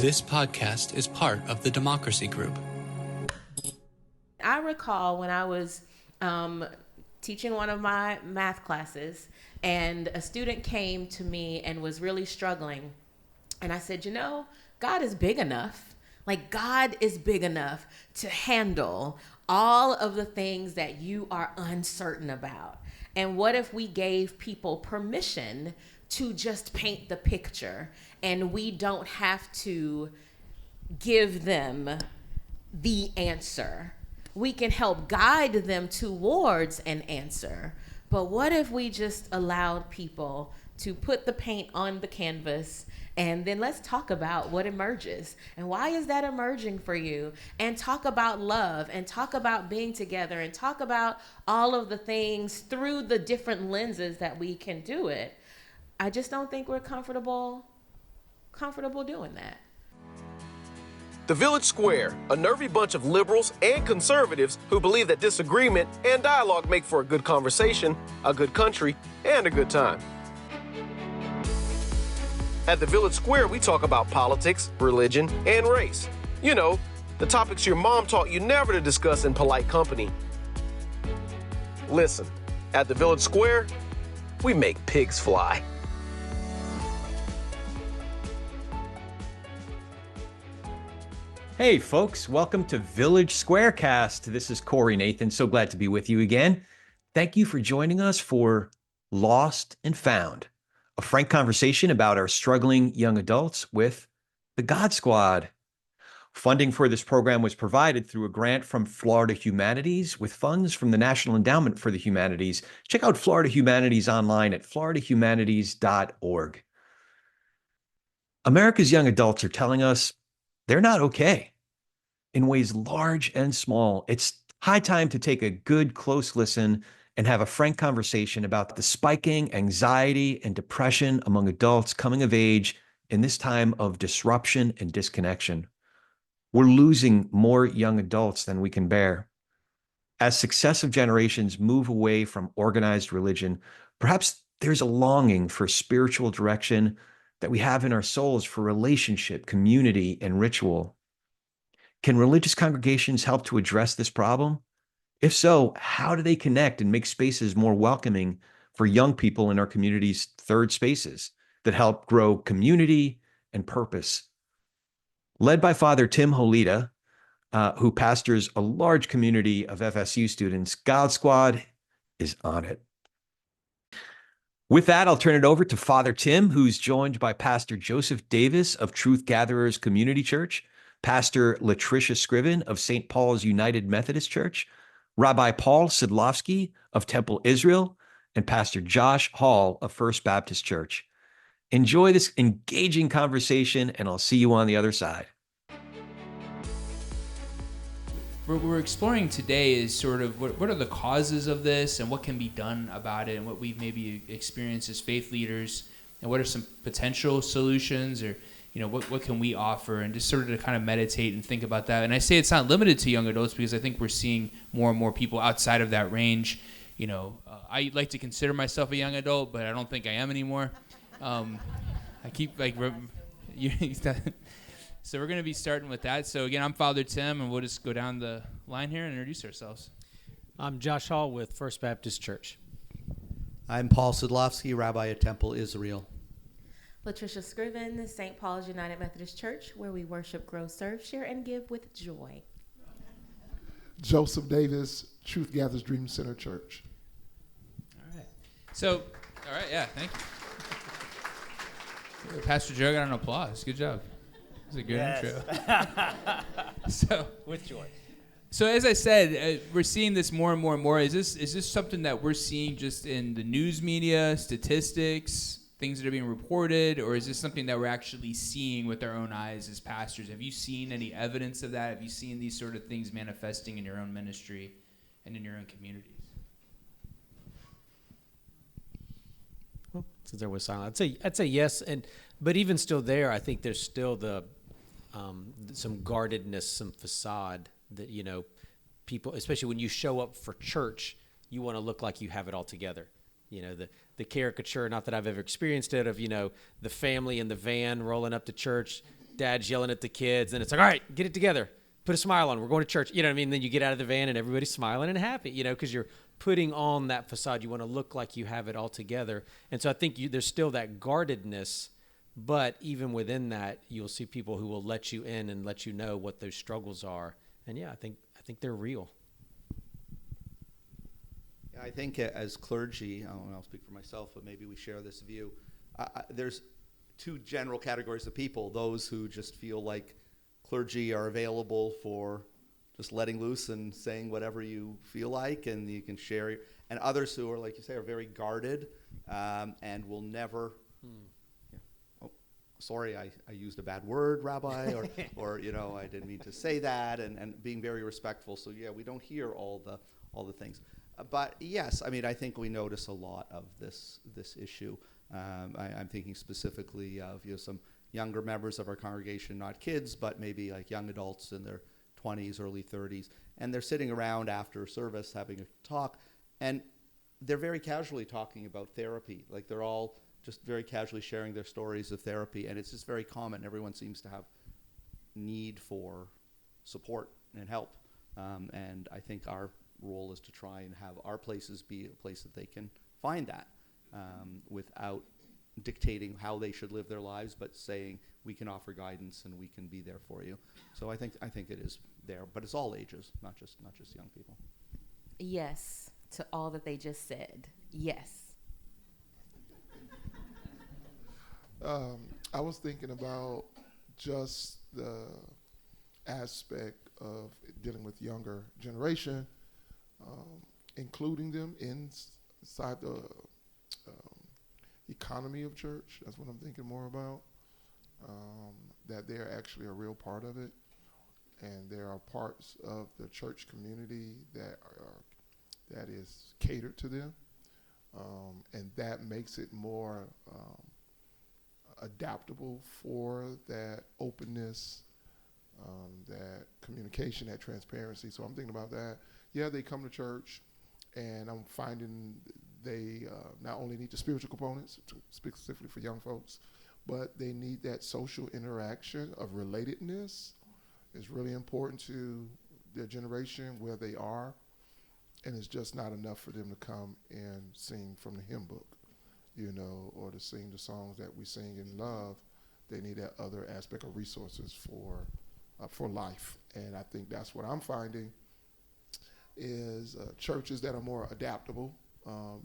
This podcast is part of the Democracy Group. I recall when I was teaching one of my math classes, and a student came to me and was really struggling. And I said, God is big enough. Like, God is big enough to handle all of the things that you are uncertain about. And what if we gave people permission to just paint the picture, and we don't have to give them the answer? We can help guide them towards an answer. But what if we just allowed people to put the paint on the canvas, and then let's talk about what emerges and why is that emerging for you, and talk about love, and talk about being together, and talk about all of the things through the different lenses that we can do it. I just don't think we're comfortable doing that. The Village Square, a nervy bunch of liberals and conservatives who believe that disagreement and dialogue make for a good conversation, a good country, and a good time. At the Village Square, we talk about politics, religion, and race. You know, the topics your mom taught you never to discuss in polite company. Listen, at the Village Square, we make pigs fly. Hey folks, welcome to Village Squarecast. This is Corey Nathan. So glad to be with you again. Thank you for joining us for Lost and Found, a frank conversation about our struggling young adults with the God Squad. Funding for this program was provided through a grant from Florida Humanities with funds from the National Endowment for the Humanities. Check out Florida Humanities online at floridahumanities.org. America's young adults are telling us they're not okay in ways large and small. It's high time to take a good, close listen and have a frank conversation about the spiking anxiety and depression among adults coming of age in this time of disruption and disconnection. We're losing more young adults than we can bear. As successive generations move away from organized religion, perhaps there's a longing for spiritual direction that we have in our souls, for relationship, community, and ritual. Can religious congregations help to address this problem? If so, how do they connect and make spaces more welcoming for young people in our community's third spaces that help grow community and purpose? Led by Father Tim Holeda, who pastors a large community of FSU students, God Squad is on it. With that, I'll turn it over to Father Tim, who's joined by Pastor Joseph Davis of Truth Gatherers Community Church, Pastor Latricia Scriven of St. Paul's United Methodist Church, Rabbi Paul Sidlowski of Temple Israel, and Pastor Josh Hall of First Baptist Church. Enjoy this engaging conversation, and I'll see you on the other side. What we're exploring today is sort of what are the causes of this, and what can be done about it, and what we've maybe experienced as faith leaders, and what are some potential solutions, or what can we offer, and just sort of to kind of meditate and think about that. And I say it's not limited to young adults because I think we're seeing more and more people outside of that range. I like to consider myself a young adult, but I don't think I am anymore. I keep So we're going to be starting with that. So again, I'm Father Tim, and we'll just go down the line here and introduce ourselves. I'm Josh Hall with First Baptist Church. I'm Paul Sidlowski, Rabbi at Temple Israel. Latricia Scriven, St. Paul's United Methodist Church, where we worship, grow, serve, share, and give with joy. Joseph Davis, Truth Gatherers Dream Center Church. All right. So, yeah, thank you. Pastor Joe got an applause. Good job. It's a good intro. So With joy. So as I said, we're seeing this more and more and more. Is this something that we're seeing just in the news media, statistics, things that are being reported, or is this something that we're actually seeing with our own eyes as pastors? Have you seen any evidence of that? Have you seen these sort of things manifesting in your own ministry and in your own communities? Well, since there was silence, I'd say yes, but even still there, I think there's still some guardedness, some facade that people, especially when you show up for church, you want to look like you have it all together. The caricature, not that I've ever experienced it, of, the family in the van rolling up to church, dad's yelling at the kids, and it's like, all right, get it together. Put a smile on. We're going to church. You know what I mean? Then you get out of the van and everybody's smiling and happy, because you're putting on that facade. You want to look like you have it all together. And so I think there's still that guardedness, but even within that, you'll see people who will let you in and let you know what those struggles are. And I think they're real. Yeah, I think as clergy, I'll speak for myself, but maybe we share this view. There's two general categories of people: those who just feel like clergy are available for just letting loose and saying whatever you feel like, and you can share. And others who are, like you say, are very guarded and will never. Oh, sorry, I used a bad word, Rabbi, or I didn't mean to say that, and being very respectful. So we don't hear all the things. But yes, I think we notice a lot of this issue. I'm thinking specifically of some younger members of our congregation, not kids, but maybe like young adults in their 20s, early 30s, and they're sitting around after service having a talk, and they're very casually talking about therapy. Like they're all just very casually sharing their stories of therapy, and it's just very common. Everyone seems to have need for support and help, and I think our role is to try and have our places be a place that they can find that without dictating how they should live their lives, but saying we can offer guidance and we can be there for you. So I think it is there, but it's all ages, not just young people. Yes to all that they just said. Yes. I was thinking about just the aspect of dealing with younger generation, including them inside the economy of church. That's what I'm thinking more about, that they're actually a real part of it, and there are parts of the church community that is catered to them, and that makes it more adaptable for that openness, that communication, that transparency. So I'm thinking about that. Yeah, they come to church, and I'm finding they not only need the spiritual components, specifically for young folks, but they need that social interaction of relatedness. It's really important to their generation where they are, and it's just not enough for them to come and sing from the hymn book, or to sing the songs that we sing in love. They need that other aspect of resources for life, and I think that's what I'm finding is churches that are more adaptable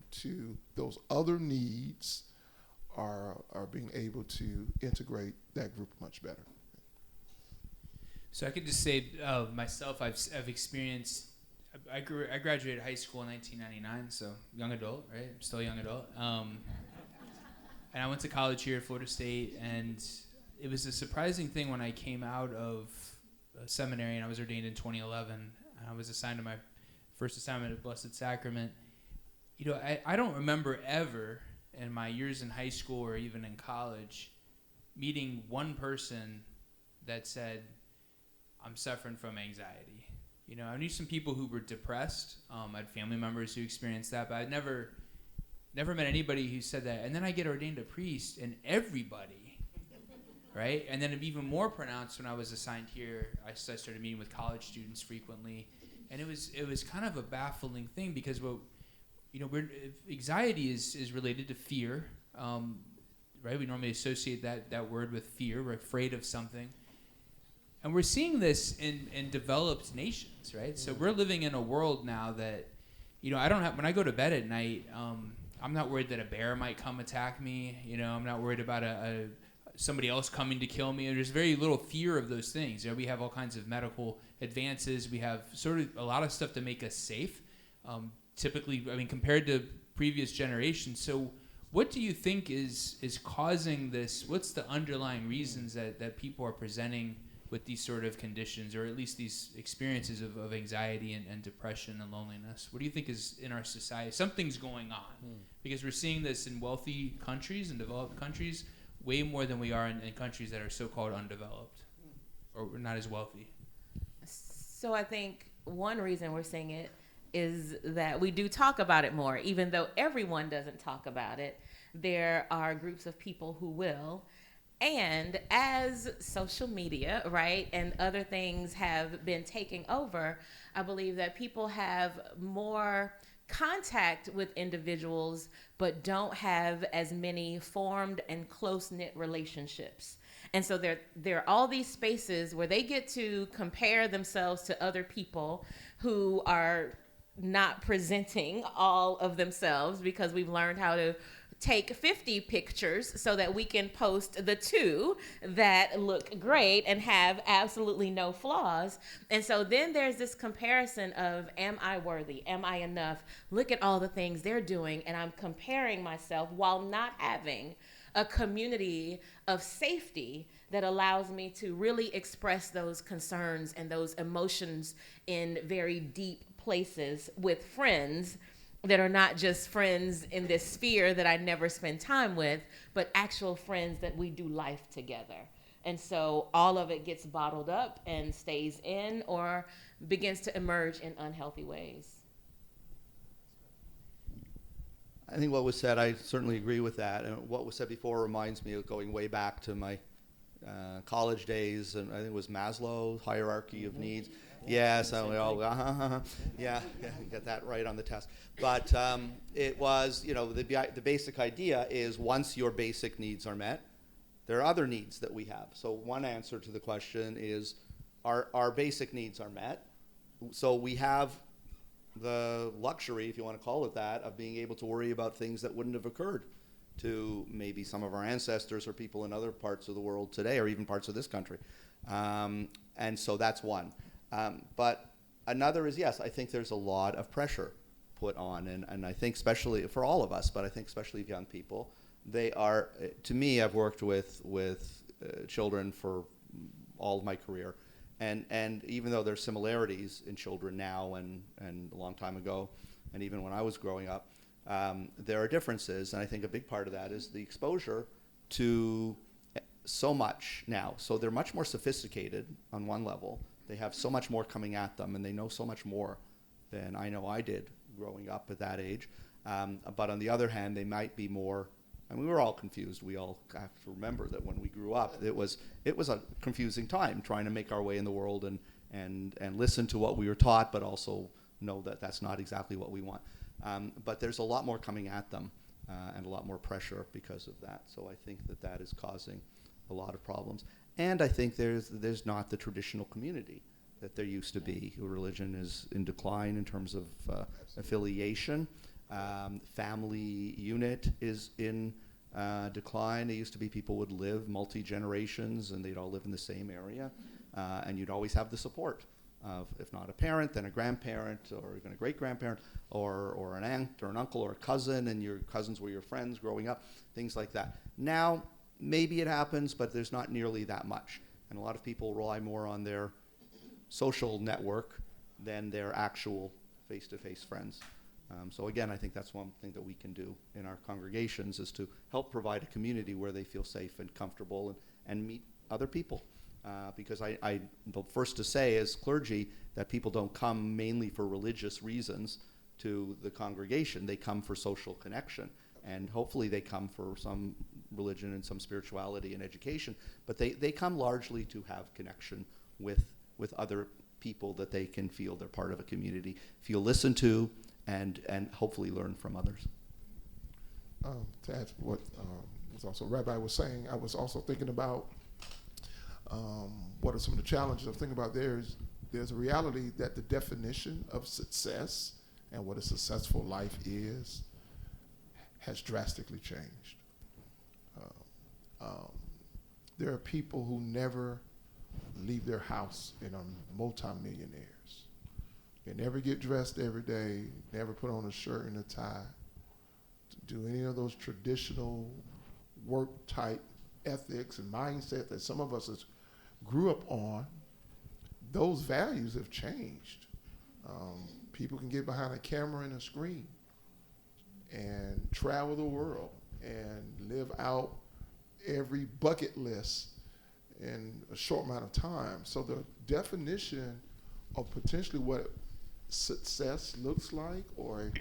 to those other needs are being able to integrate that group much better. So I could just say myself, I've experienced. I graduated high school in 1999, so young adult, right? I'm still a young adult. And I went to college here at Florida State, and it was a surprising thing when I came out of seminary, and I was ordained in 2011. And I was assigned to my first assignment at Blessed Sacrament. I don't remember ever in my years in high school or even in college meeting one person that said, I'm suffering from anxiety. I knew some people who were depressed. I had family members who experienced that, but I'd never met anybody who said that. And then I get ordained a priest, and everybody, right? And then even more pronounced when I was assigned here. I started meeting with college students frequently, and it was kind of a baffling thing because anxiety is related to fear, right? We normally associate that word with fear. We're afraid of something. And we're seeing this in developed nations, right? So we're living in a world now that, when I go to bed at night, I'm not worried that a bear might come attack me. I'm not worried about somebody else coming to kill me. There's very little fear of those things. We have all kinds of medical advances. We have sort of a lot of stuff to make us safe. Typically, compared to previous generations. So what do you think is causing this? What's the underlying reasons that people are presenting with these sort of conditions, or at least these experiences of anxiety and depression and loneliness? What do you think is in our society? Something's going on because we're seeing this in wealthy countries and developed countries way more than we are in countries that are so-called undeveloped or not as wealthy. So I think one reason we're seeing it is that we do talk about it more, even though everyone doesn't talk about it. There are groups of people who will. And as social media, right, and other things have been taking over, I believe that people have more contact with individuals, but don't have as many formed and close-knit relationships. And so there are all these spaces where they get to compare themselves to other people who are not presenting all of themselves, because we've learned how to take 50 pictures so that we can post the 2 that look great and have absolutely no flaws. And so then there's this comparison of, am I worthy? Am I enough? Look at all the things they're doing, and I'm comparing myself while not having a community of safety that allows me to really express those concerns and those emotions in very deep places with friends that are not just friends in this sphere that I never spend time with, but actual friends that we do life together. And so all of it gets bottled up and stays in or begins to emerge in unhealthy ways. I think what was said, I certainly agree with that. And what was said before reminds me of going way back to my college days, and I think it was Maslow's hierarchy of needs. Yeah, so we all, yeah, get that right on the test. But it was, the basic idea is once your basic needs are met, there are other needs that we have. So one answer to the question is, our basic needs are met. So we have the luxury, if you want to call it that, of being able to worry about things that wouldn't have occurred to maybe some of our ancestors or people in other parts of the world today, or even parts of this country. And so that's one. But another is, yes, I think there's a lot of pressure put on, and I think especially for all of us, but I think especially young people, they are, to me, I've worked with children for all of my career, and even though there's similarities in children now and a long time ago, and even when I was growing up, there are differences, and I think a big part of that is the exposure to so much now. So they're much more sophisticated on one level. They have so much more coming at them, and they know so much more than I know I did growing up at that age. But on the other hand, they might be more, and we were all confused. We all have to remember that when we grew up, it was a confusing time trying to make our way in the world and listen to what we were taught, but also know that that's not exactly what we want. But there's a lot more coming at them and a lot more pressure because of that. So I think that is causing a lot of problems. And I think there's not the traditional community that there used to be. Religion is in decline in terms of affiliation. Family unit is in decline. It used to be people would live multi-generations and they'd all live in the same area. And you'd always have the support of, if not a parent, then a grandparent or even a great-grandparent or an aunt or an uncle or a cousin, and your cousins were your friends growing up, things like that. Now, maybe it happens, but there's not nearly that much. And a lot of people rely more on their social network than their actual face-to-face friends. So again, I think that's one thing that we can do in our congregations is to help provide a community where they feel safe and comfortable and meet other people. Because I'm the first to say as clergy that people don't come mainly for religious reasons to the congregation. They come for social connection. And hopefully they come for some religion and some spirituality and education, but they come largely to have connection with other people that they can feel they're part of a community, feel listened to, and hopefully learn from others. To add what was also Rabbi was saying, I was also thinking about what are some of the challenges I'm thinking about. There's a reality that the definition of success and what a successful life is has drastically changed. There are people who never leave their house and are multimillionaires. They never get dressed every day, never put on a shirt and a tie, to do any of those traditional work type ethics and mindset that some of us grew up on. Those values have changed. People can get behind a camera and a screen and travel the world and live out every bucket list in a short amount of time. So the definition of potentially what success looks like, or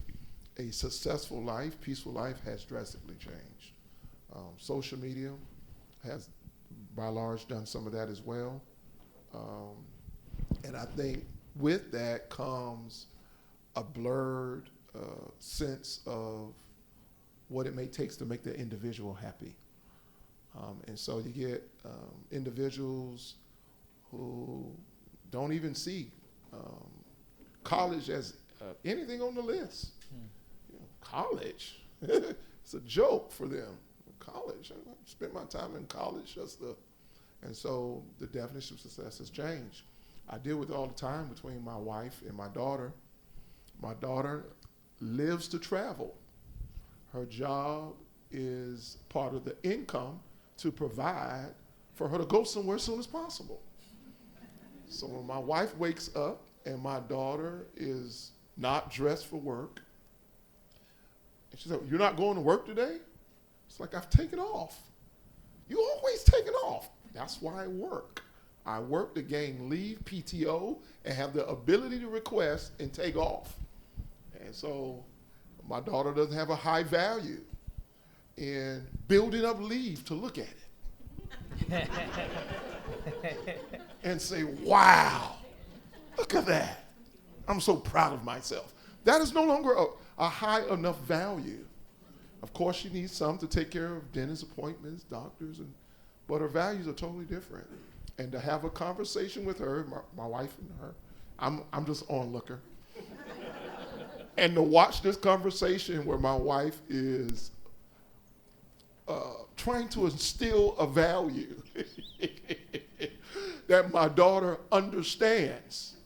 a successful life, peaceful life, has drastically changed. Social media has, by and large, done some of that as well. And I think with that comes a blurred sense of what it may take to make the individual happy. And so you get individuals who don't even see college as anything on the list. You know, college, it's a joke for them. College, I spent my time in college and so the definition of success has changed. I deal with it all the time between my wife and my daughter. My daughter lives to travel. Her job is part of the income to provide for her to go somewhere as soon as possible. So when my wife wakes up and my daughter is not dressed for work, and she said, "You're not going to work today?" It's like, I've taken off. You always taking off. That's why I work. I work to gain leave, PTO, and have the ability to request and take off. And so my daughter doesn't have a high value in building up leave to look at it. And say, wow, look at that. I'm so proud of myself. That is no longer a high enough value. Of course, she needs some to take care of dentist appointments, doctors, but her values are totally different. And to have a conversation with her, my wife and her, I'm just onlooker. And to watch this conversation where my wife is trying to instill a value that my daughter understands,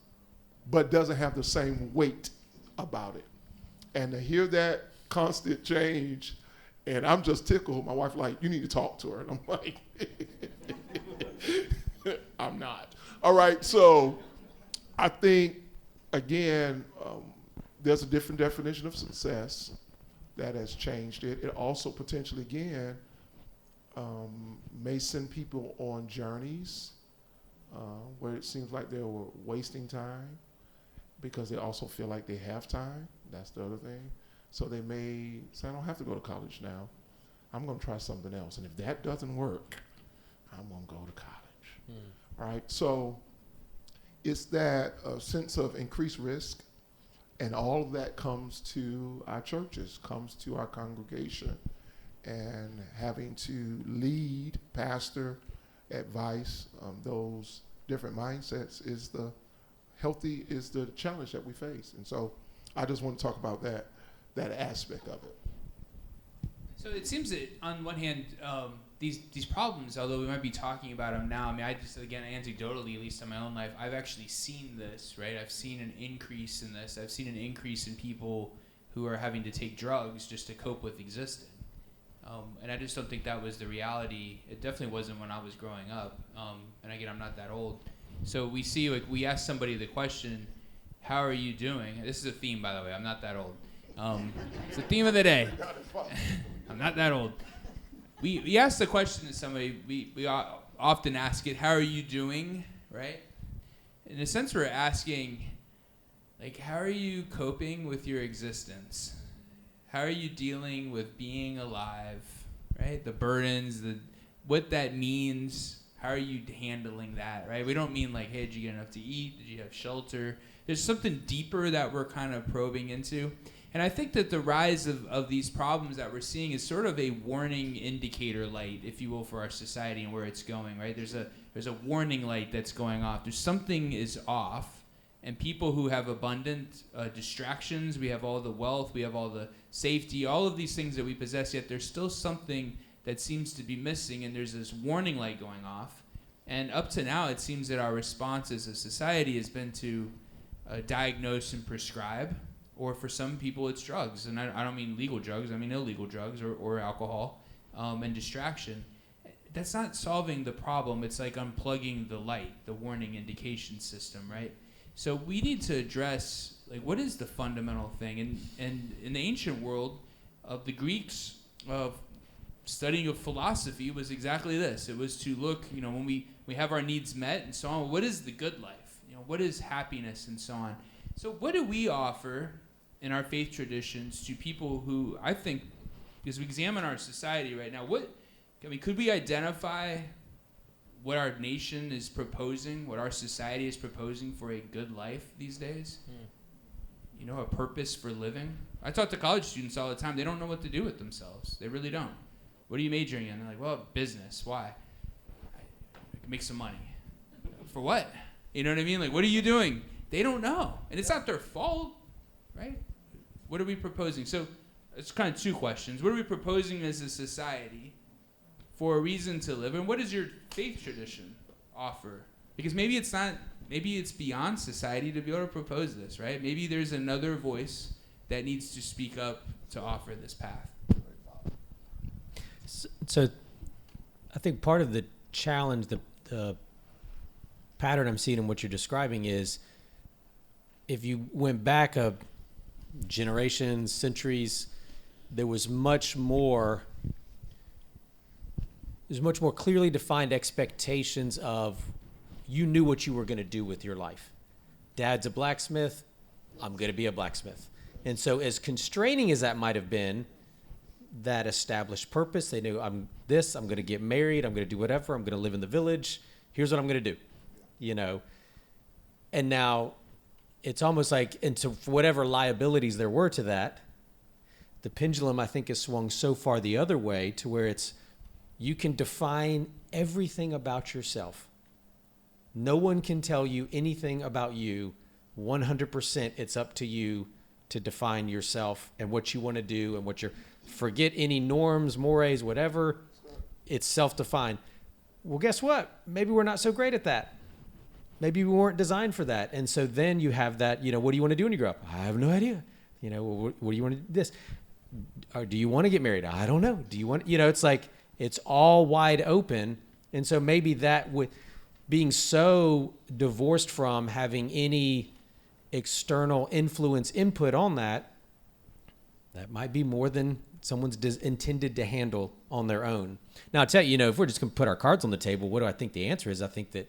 but doesn't have the same weight about it. And to hear that constant change, and I'm just tickled. My wife like, you need to talk to her. And I'm like, I'm not. All right, so I think, again, there's a different definition of success that has changed it. It also potentially, again, may send people on journeys where it seems like they're wasting time because they also feel like they have time. That's the other thing. So they may say, I don't have to go to college now. I'm going to try something else. And if that doesn't work, I'm going to go to college. All right? So it's that sense of increased risk, and all of that comes to our churches, comes to our congregation, and having to lead, pastor, advice, those different mindsets is the challenge that we face. And so I just want to talk about that aspect of it. So it seems that on one hand, these problems, although we might be talking about them now, I mean, I just, again, anecdotally, at least in my own life, I've actually seen this, right? I've seen an increase in this. I've seen an increase in people who are having to take drugs just to cope with existing. And I just don't think that was the reality. It definitely wasn't when I was growing up. And again, I'm not that old. So we see, like, we ask somebody the question, how are you doing? This is a theme, by the way. I'm not that old. It's the theme of the day. I'm not that old. We ask the question to somebody, we often ask it, how are you doing, right? In a sense, we're asking, like, how are you coping with your existence? How are you dealing with being alive, right? The burdens, what that means. How are you handling that, right? We don't mean like, hey, did you get enough to eat? Did you have shelter? There's something deeper that we're kind of probing into. And I think that the rise of these problems that we're seeing is sort of a warning indicator light, if you will, for our society and where it's going, right? There's a warning light that's going off. There's something is off. And people who have abundant distractions, we have all the wealth, we have all the safety, all of these things that we possess, yet there's still something that seems to be missing, and there's this warning light going off. And up to now, it seems that our response as a society has been to diagnose and prescribe, or for some people it's drugs. And I don't mean legal drugs, I mean illegal drugs or alcohol and distraction. That's not solving the problem. It's like unplugging the light, the warning indication system, right? So we need to address, like, what is the fundamental thing? And in the ancient world of the Greeks, studying of philosophy was exactly this. It was to look, when we have our needs met and so on, what is the good life? What is happiness and so on? So what do we offer in our faith traditions to people who, I think, because we examine our society right now, could we identify what our nation is proposing, what our society is proposing for a good life these days? A purpose for living? I talk to college students all the time. They don't know what to do with themselves. They really don't. What are you majoring in? They're like, well, business. Why? I can make some money. For what? You know what I mean? Like, what are you doing? They don't know. And it's not their fault, right? What are we proposing? So it's kind of two questions. What are we proposing as a society for a reason to live? And what does your faith tradition offer? Because maybe it's beyond society to be able to propose this, right? Maybe there's another voice that needs to speak up to offer this path. So I think part of the challenge, the pattern I'm seeing in what you're describing is, if you went back generations, centuries, there was much more clearly defined expectations of, you knew what you were going to do with your life. Dad's a blacksmith, I'm going to be a blacksmith. And so as constraining as that might have been, that established purpose. They knew, I'm going to get married, I'm going to do whatever, I'm going to live in the village, here's what I'm going to do, And now it's almost like, and so for whatever liabilities there were to that, the pendulum, I think, has swung so far the other way to where it's, you can define everything about yourself. No one can tell you anything about you. 100% it's up to you to define yourself and what you want to do and forget any norms, mores, whatever. It's self-defined. Well, guess what? Maybe we're not so great at that. Maybe we weren't designed for that. And so then you have that, what do you want to do when you grow up? I have no idea. What do you want to do this? Or do you want to get married? I don't know. Do you want, it's like, it's all wide open. And so maybe that being so divorced from having any external influence input on that might be more than someone's intended to handle on their own. Now, I'll tell you, if we're just going to put our cards on the table, what do I think the answer is? I think that,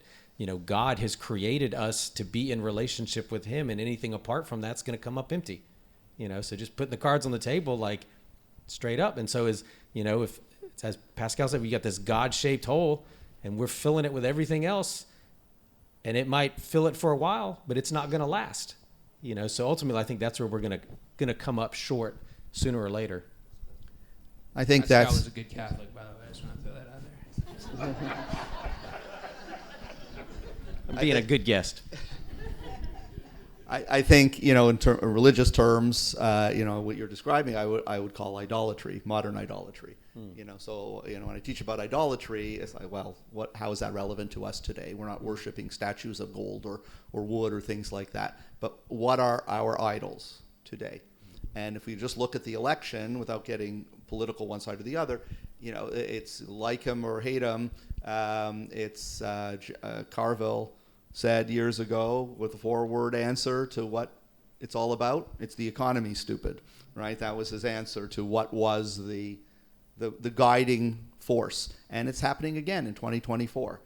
God has created us to be in relationship with him, and anything apart from that's going to come up empty. So just putting the cards on the table, like, straight up. And so if, as Pascal said, we got this God-shaped hole and we're filling it with everything else, and it might fill it for a while, but it's not going to last. So ultimately, I think that's where we're going to come up short sooner or later. I think Pascal was a good Catholic, by the way. I just want to throw that out there. I'm being a good guest. I think, in religious terms, what you're describing, I would call idolatry, modern idolatry. So when I teach about idolatry, it's like, well, how is that relevant to us today? We're not worshiping statues of gold or wood or things like that. But what are our idols today? And if we just look at the election without getting political one side or the other, it's like him or hate him. It's Carville said years ago with a 4-word answer to what it's all about. It's the economy, stupid, right? That was his answer to what was the guiding force. And it's happening again in 2024.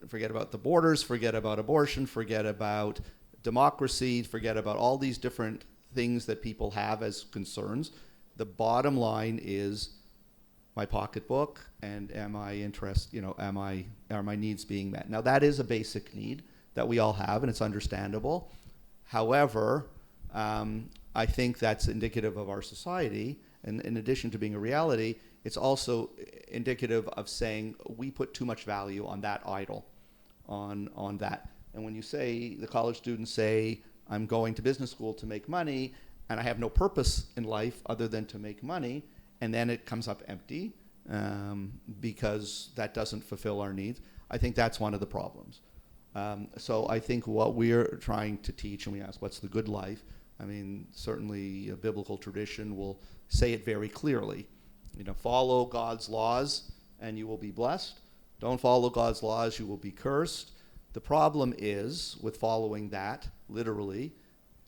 Forget about the borders, forget about abortion, forget about democracy, forget about all these different things that people have as concerns. The bottom line is my pocketbook, and are my needs being met? Now, that is a basic need that we all have, and it's understandable. However, I think that's indicative of our society, and in addition to being a reality, it's also indicative of saying we put too much value on that idol, on that. And when you say, the college students say, I'm going to business school to make money, and I have no purpose in life other than to make money, and then it comes up empty because that doesn't fulfill our needs. I think that's one of the problems. So I think what we're trying to teach, and we ask, what's the good life? I mean, certainly a biblical tradition will say it very clearly. Follow God's laws and you will be blessed. Don't follow God's laws, you will be cursed. The problem is, with following that, literally,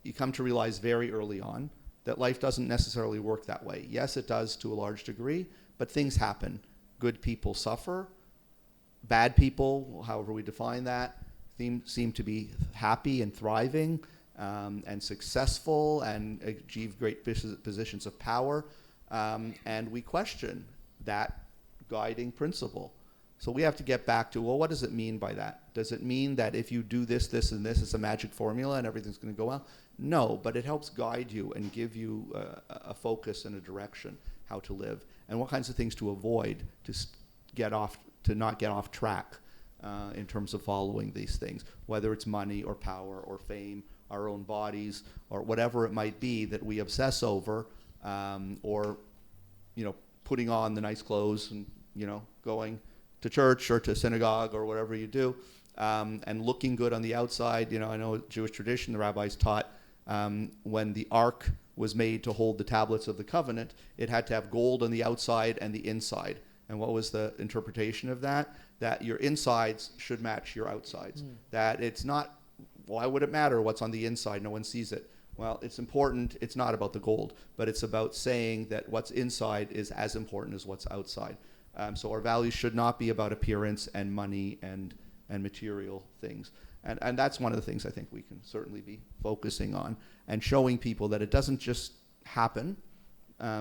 you come to realize very early on that life doesn't necessarily work that way. Yes, it does to a large degree, but things happen. Good people suffer. Bad people, however we define that, seem to be happy and thriving. and successful and achieve great positions of power, and we question that guiding principle. So we have to get back to, well, what does it mean by that? Does it mean that if you do this, this, and this, it's a magic formula and everything's going to go well? No, but it helps guide you and give you a focus and a direction how to live, and what kinds of things to avoid to not get off track in terms of following these things, whether it's money or power or fame, our own bodies, or whatever it might be that we obsess over, or putting on the nice clothes and going to church or to synagogue or whatever you do, and looking good on the outside. I know Jewish tradition, the rabbis taught when the ark was made to hold the tablets of the covenant, it had to have gold on the outside and the inside. And what was the interpretation of that? That your insides should match your outsides. That it's not, why would it matter what's on the inside? No one sees it. Well, it's important. It's not about the gold, but it's about saying that what's inside is as important as what's outside. So our values should not be about appearance and money and material things. And that's one of the things I think we can certainly be focusing on, and showing people that it doesn't just happen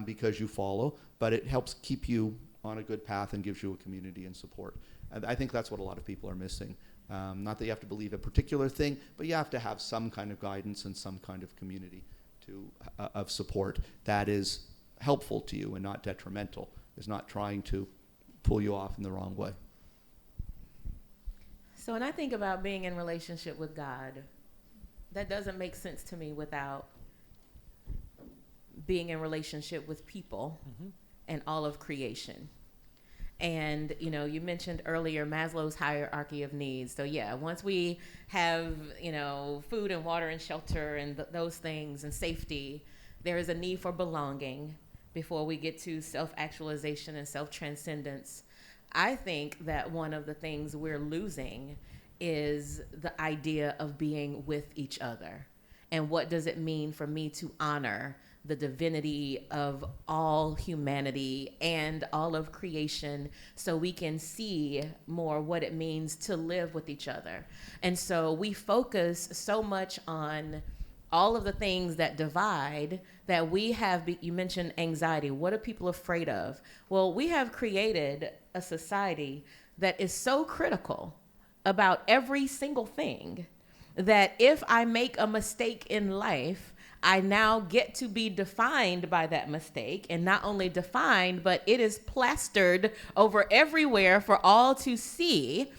because you follow, but it helps keep you on a good path and gives you a community and support. And I think that's what a lot of people are missing. Not that you have to believe a particular thing, but you have to have some kind of guidance and some kind of community of support that is helpful to you and not detrimental, is not trying to pull you off in the wrong way. So when I think about being in relationship with God, that doesn't make sense to me without being in relationship with people and all of creation. And, you mentioned earlier Maslow's hierarchy of needs. So yeah, once we have, food and water and shelter and those things and safety, there is a need for belonging before we get to self-actualization and self-transcendence. I think that one of the things we're losing is the idea of being with each other. And what does it mean for me to honor the divinity of all humanity and all of creation, so we can see more what it means to live with each other? And so we focus so much on all of the things that divide that we have. You mentioned anxiety. What are people afraid of? Well, we have created a society that is so critical about every single thing that if I make a mistake in life, I now get to be defined by that mistake, and not only defined, but it is plastered over everywhere for all to see.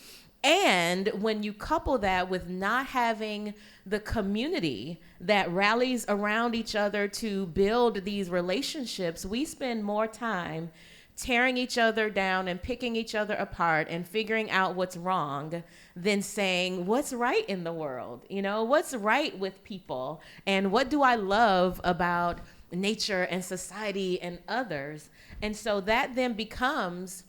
And when you couple that with not having the community that rallies around each other to build these relationships, we spend more time tearing each other down and picking each other apart and figuring out what's wrong than saying what's right in the world, what's right with people, and what do I love about nature and society and others. And so that then becomes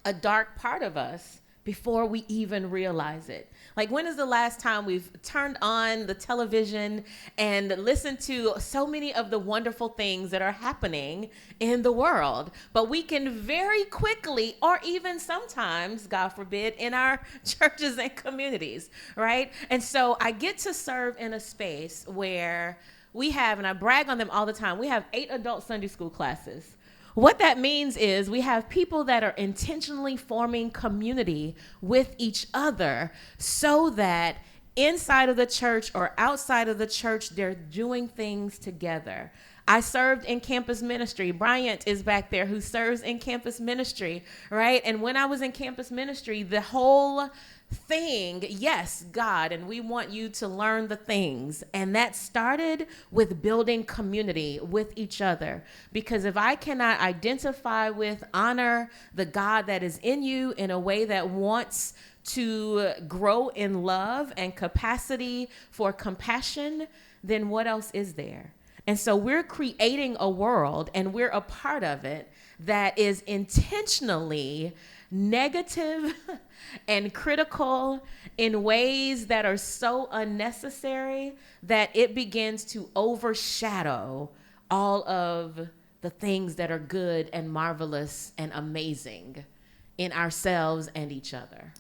a dark part of us before we even realize it. Like, when is the last time we've turned on the television and listened to so many of the wonderful things that are happening in the world? But we can very quickly, or even sometimes, God forbid, in our churches and communities, right? And so I get to serve in a space where we have, and I brag on them all the time, we have 8 adult Sunday school classes. What that means is we have people that are intentionally forming community with each other so that inside of the church or outside of the church, they're doing things together. I served in campus ministry. Bryant is back there who serves in campus ministry, right? And when I was in campus ministry, the whole thing, yes, God, and we want you to learn the things. And that started with building community with each other. Because if I cannot identify with, honor the God that is in you in a way that wants to grow in love and capacity for compassion, then what else is there? And so we're creating a world, and we're a part of it, that is intentionally negative and critical in ways that are so unnecessary that it begins to overshadow all of the things that are good and marvelous and amazing in ourselves and each other.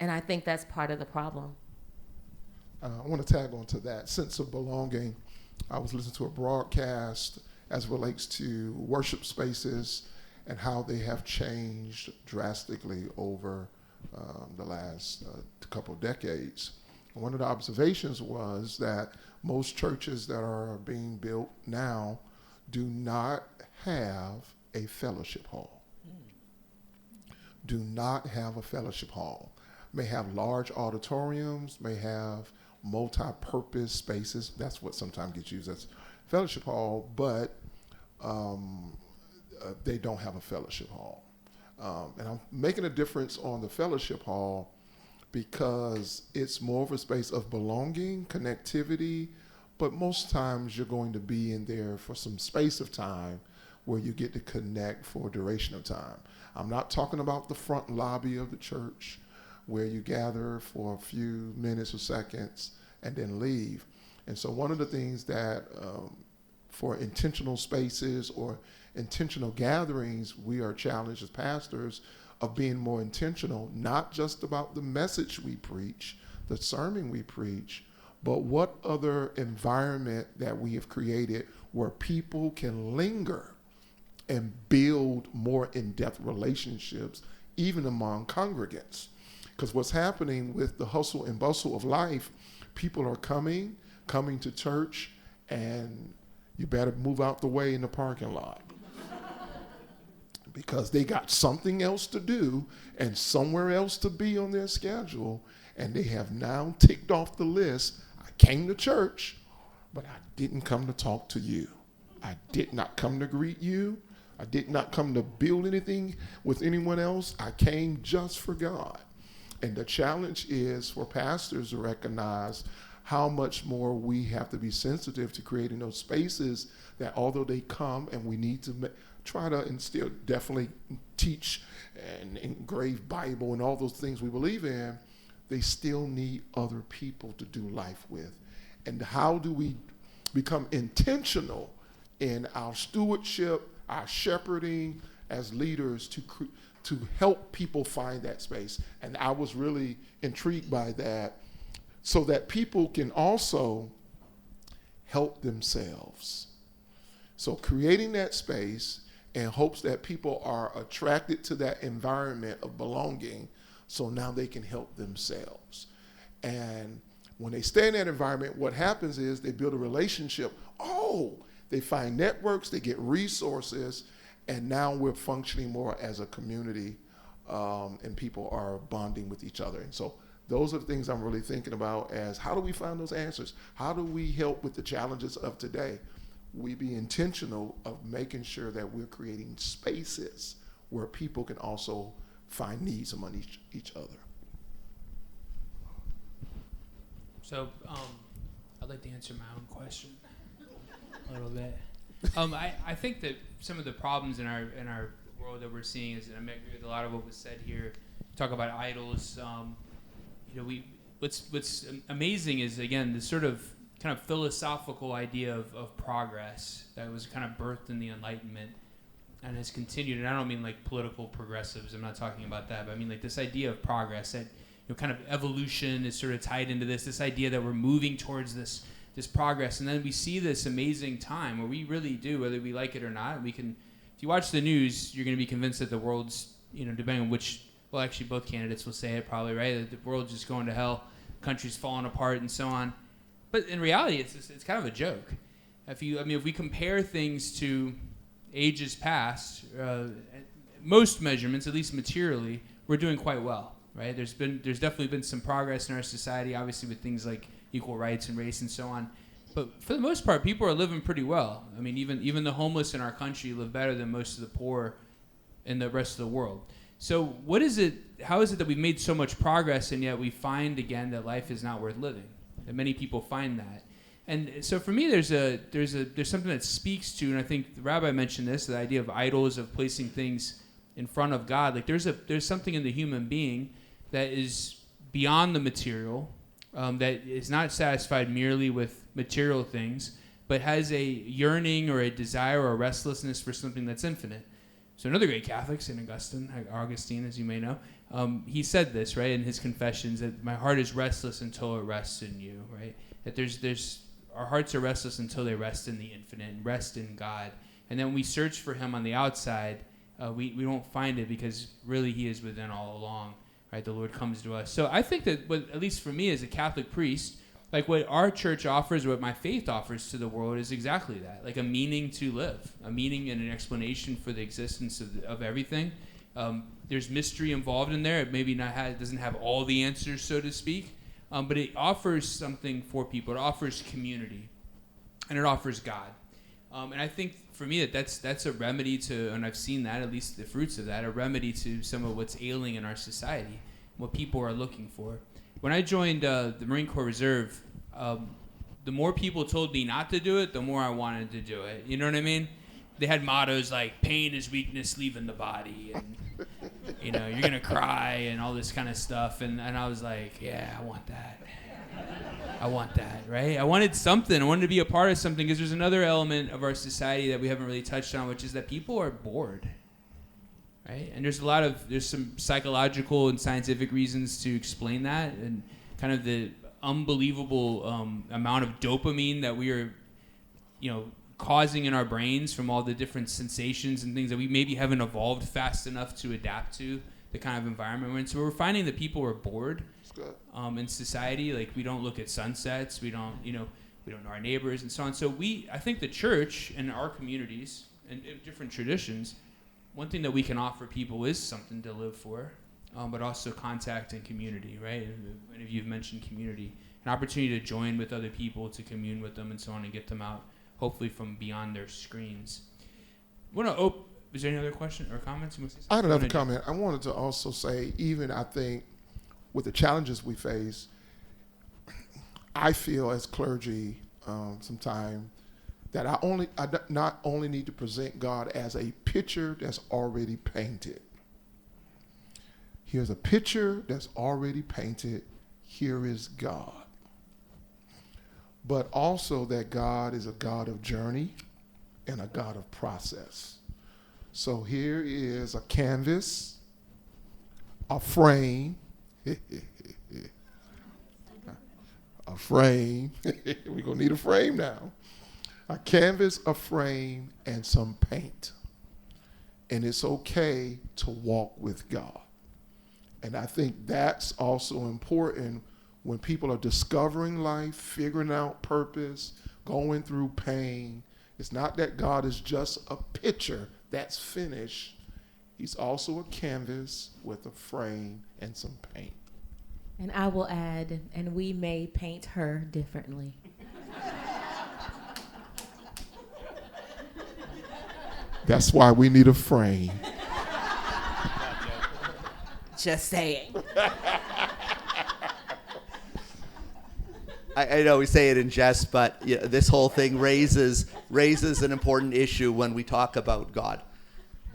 And I think that's part of the problem. I want to tag on to that sense of belonging. I was listening to a broadcast as it relates to worship spaces and how they have changed drastically over the last couple of decades. One of the observations was that most churches that are being built now do not have a fellowship hall. Do not have a fellowship hall. May have large auditoriums, may have multi-purpose spaces. That's what sometimes gets used as fellowship hall, but they don't have a fellowship hall. And I'm making a difference on the fellowship hall because it's more of a space of belonging, connectivity, but most times you're going to be in there for some space of time where you get to connect for a duration of time. I'm not talking about the front lobby of the church where you gather for a few minutes or seconds and then leave. And so one of the things that for intentional spaces or intentional gatherings, we are challenged as pastors of being more intentional, not just about the message we preach, the sermon we preach, but what other environment that we have created where people can linger and build more in-depth relationships, even among congregants. Because what's happening with the hustle and bustle of life, people are coming to church, and you better move out the way in the parking lot. Because they got something else to do and somewhere else to be on their schedule, and they have now ticked off the list. I came to church, but I didn't come to talk to you. I did not come to greet you. I did not come to build anything with anyone else. I came just for God. And the challenge is for pastors to recognize how much more we have to be sensitive to creating those spaces that although they come and we need to try to instill, definitely teach and engrave Bible and all those things we believe in, they still need other people to do life with. And how do we become intentional in our stewardship, our shepherding as leaders to help people find that space? And I was really intrigued by that, so that people can also help themselves. So creating that space in hopes that people are attracted to that environment of belonging, so now they can help themselves. And when they stay in that environment, what happens is they build a relationship. They find networks, they get resources, and now we're functioning more as a community, and people are bonding with each other. And so those are the things I'm really thinking about as how do we find those answers? How do we help with the challenges of today? We be intentional of making sure that we're creating spaces where people can also find needs among each other. So I'd like to answer my own question a little bit. I think that some of the problems in our world that we're seeing is, and I agree with a lot of what was said here. Talk about idols. What's amazing is, again, this sort of kind of philosophical idea of progress that was kind of birthed in the Enlightenment and has continued. And I don't mean like political progressives. I'm not talking about that. But I mean like this idea of progress, that kind of evolution is sort of tied into this idea that we're moving towards this progress. And then we see this amazing time where we really do, whether we like it or not, we can, if you watch the news, you're going to be convinced that the world's, depending on which, well, actually both candidates will say it probably, right? That the world's just going to hell, country's falling apart and so on. But in reality, it's kind of a joke. If we compare things to ages past, most measurements, at least materially, we're doing quite well, right? There's definitely been some progress in our society, obviously with things like equal rights and race and so on. But for the most part, people are living pretty well. I mean, even the homeless in our country live better than most of the poor in the rest of the world. So how is it that we've made so much progress and yet we find again that life is not worth living? That many people find that. And so for me, there's something that speaks to, and I think the rabbi mentioned this, the idea of idols, of placing things in front of God. Like there's something in the human being that is beyond the material, that is not satisfied merely with material things, but has a yearning or a desire or a restlessness for something that's infinite. So another great Catholic, St. Augustine, as you may know, he said this, right, in his Confessions, that my heart is restless until it rests in you, right? That our hearts are restless until they rest in the infinite and rest in God. And then we search for him on the outside, we don't find it because really he is within all along, right? The Lord comes to us. So I think that, at least for me as a Catholic priest, like what our church offers, what my faith offers to the world is exactly that, like a meaning to live, a meaning and an explanation for the existence of everything. There's mystery involved in there. It maybe it doesn't have all the answers, so to speak, but it offers something for people. It offers community, and it offers God. And I think for me that's a remedy to, and I've seen that, at least the fruits of that, a remedy to some of what's ailing in our society, what people are looking for. When I joined the Marine Corps Reserve, the more people told me not to do it, the more I wanted to do it. You know what I mean? They had mottos like pain is weakness leaving the body, and you're gonna cry and all this kind of stuff. And I was like, yeah, I want that. I want that, right? I wanted something. I wanted to be a part of something, because there's another element of our society that we haven't really touched on, which is that people are bored, right? And there's some psychological and scientific reasons to explain that, and kind of the unbelievable amount of dopamine that we are, causing in our brains from all the different sensations and things that we maybe haven't evolved fast enough to adapt to the kind of environment we're in. So we're finding that people are bored in society. Like, we don't look at sunsets, we don't know our neighbors and so on. So I think the church and our communities and different traditions, one thing that we can offer people is something to live for, but also contact and community, right? And many of you have mentioned community, an opportunity to join with other people, to commune with them and so on, and get them out, hopefully from beyond their screens. Is there any other question or comments? I had another comment. I wanted to also say, even I think with the challenges we face, I feel as clergy sometimes that I not only need to present God as a picture that's already painted. Here's a picture that's already painted. Here is God. But also that God is a God of journey and a God of process. So here is a canvas, a frame, a frame. We're going to need a frame now. A canvas, a frame, and some paint. And it's okay to walk with God. And I think that's also important when people are discovering life, figuring out purpose, going through pain. It's not that God is just a picture that's finished. He's also a canvas with a frame and some paint. And I will add, and we may paint her differently. That's why we need a frame. Just saying. I know we say it in jest, but this whole thing raises an important issue when we talk about God,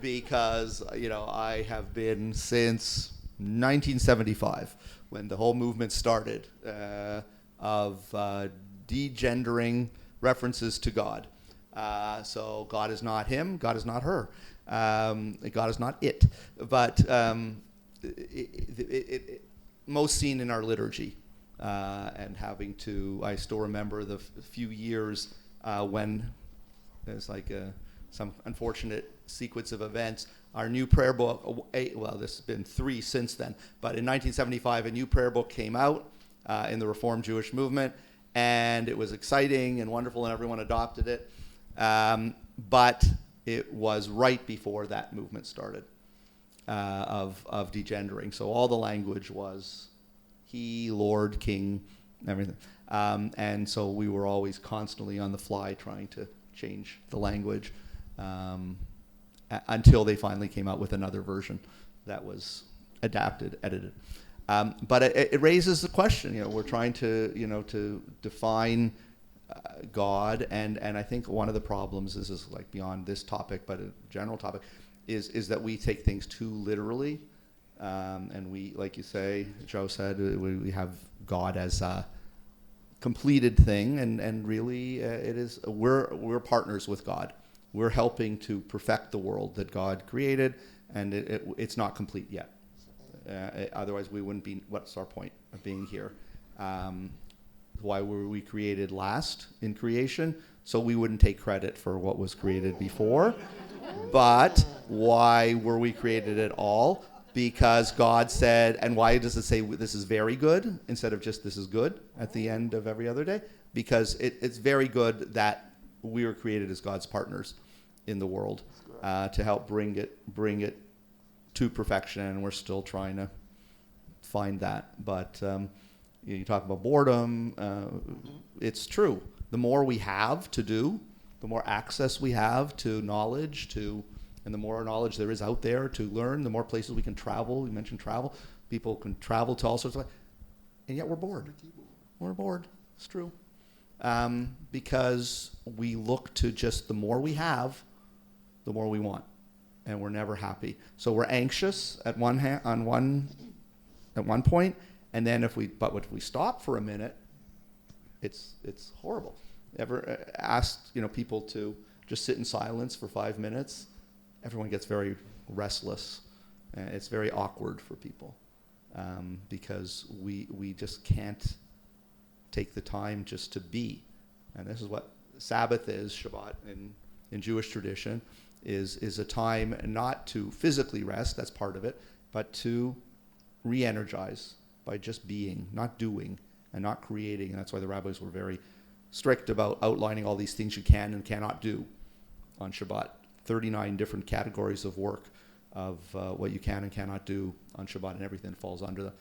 because I have been since 1975, when the whole movement started, of degendering references to God. So God is not him, God is not her, God is not it, but it most seen in our liturgy. And having to, I still remember the few years when there's like some unfortunate sequence of events. Our new prayer book, well, this has been 3 since then, but in 1975, a new prayer book came out in the Reformed Jewish movement, and it was exciting and wonderful, and everyone adopted it. But it was right before that movement started of degendering. So all the language was He, Lord, King, everything. And so we were always constantly on the fly trying to change the language until they finally came out with another version that was adapted, edited. But it raises the question, we're trying to, to define God, and I think one of the problems is like beyond this topic, but a general topic, is that we take things too literally. And we, like you say, Joe said, we have God as a completed thing, and really it is we're partners with God We're helping to perfect the world that God created, and it's not complete yet. Otherwise, we wouldn't be. What's our point of being here? Why were we created last in creation? So we wouldn't take credit for what was created before. But why were we created at all? Because God said, and why does it say this is very good instead of just this is good at the end of every other day? Because it's very good that we were created as God's partners in the world to help bring it to perfection, and we're still trying to find that. But you talk about boredom. It's true. The more we have to do, the more access we have to knowledge, and the more knowledge there is out there to learn, the more places we can travel. You mentioned travel. People can travel to all sorts of, and yet we're bored. We're bored. It's true. Because we look to just the more we have, the more we want, and we're never happy. So we're anxious at one point, and then if we stop for a minute, it's horrible. Ever asked people to just sit in silence for 5 minutes? Everyone gets very restless. It's very awkward for people because we just can't take the time just to be. And this is what Sabbath is, Shabbat in Jewish tradition, is a time not to physically rest, that's part of it, but to re-energize by just being, not doing, and not creating. And that's why the rabbis were very strict about outlining all these things you can and cannot do on Shabbat. 39 different categories of work of what you can and cannot do on Shabbat, and everything falls under them.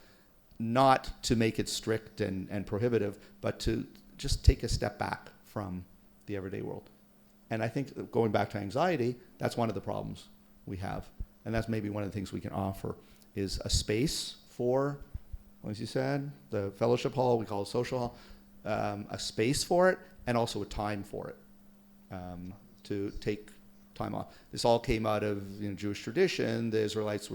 Not to make it strict and prohibitive, but to just take a step back from the everyday world. And I think going back to anxiety, that's one of the problems we have. And that's maybe one of the things we can offer is a space for, as you said, the fellowship hall, we call it social hall, a space for it, and also a time for it, to take time off. This all came out of Jewish tradition. The Israelites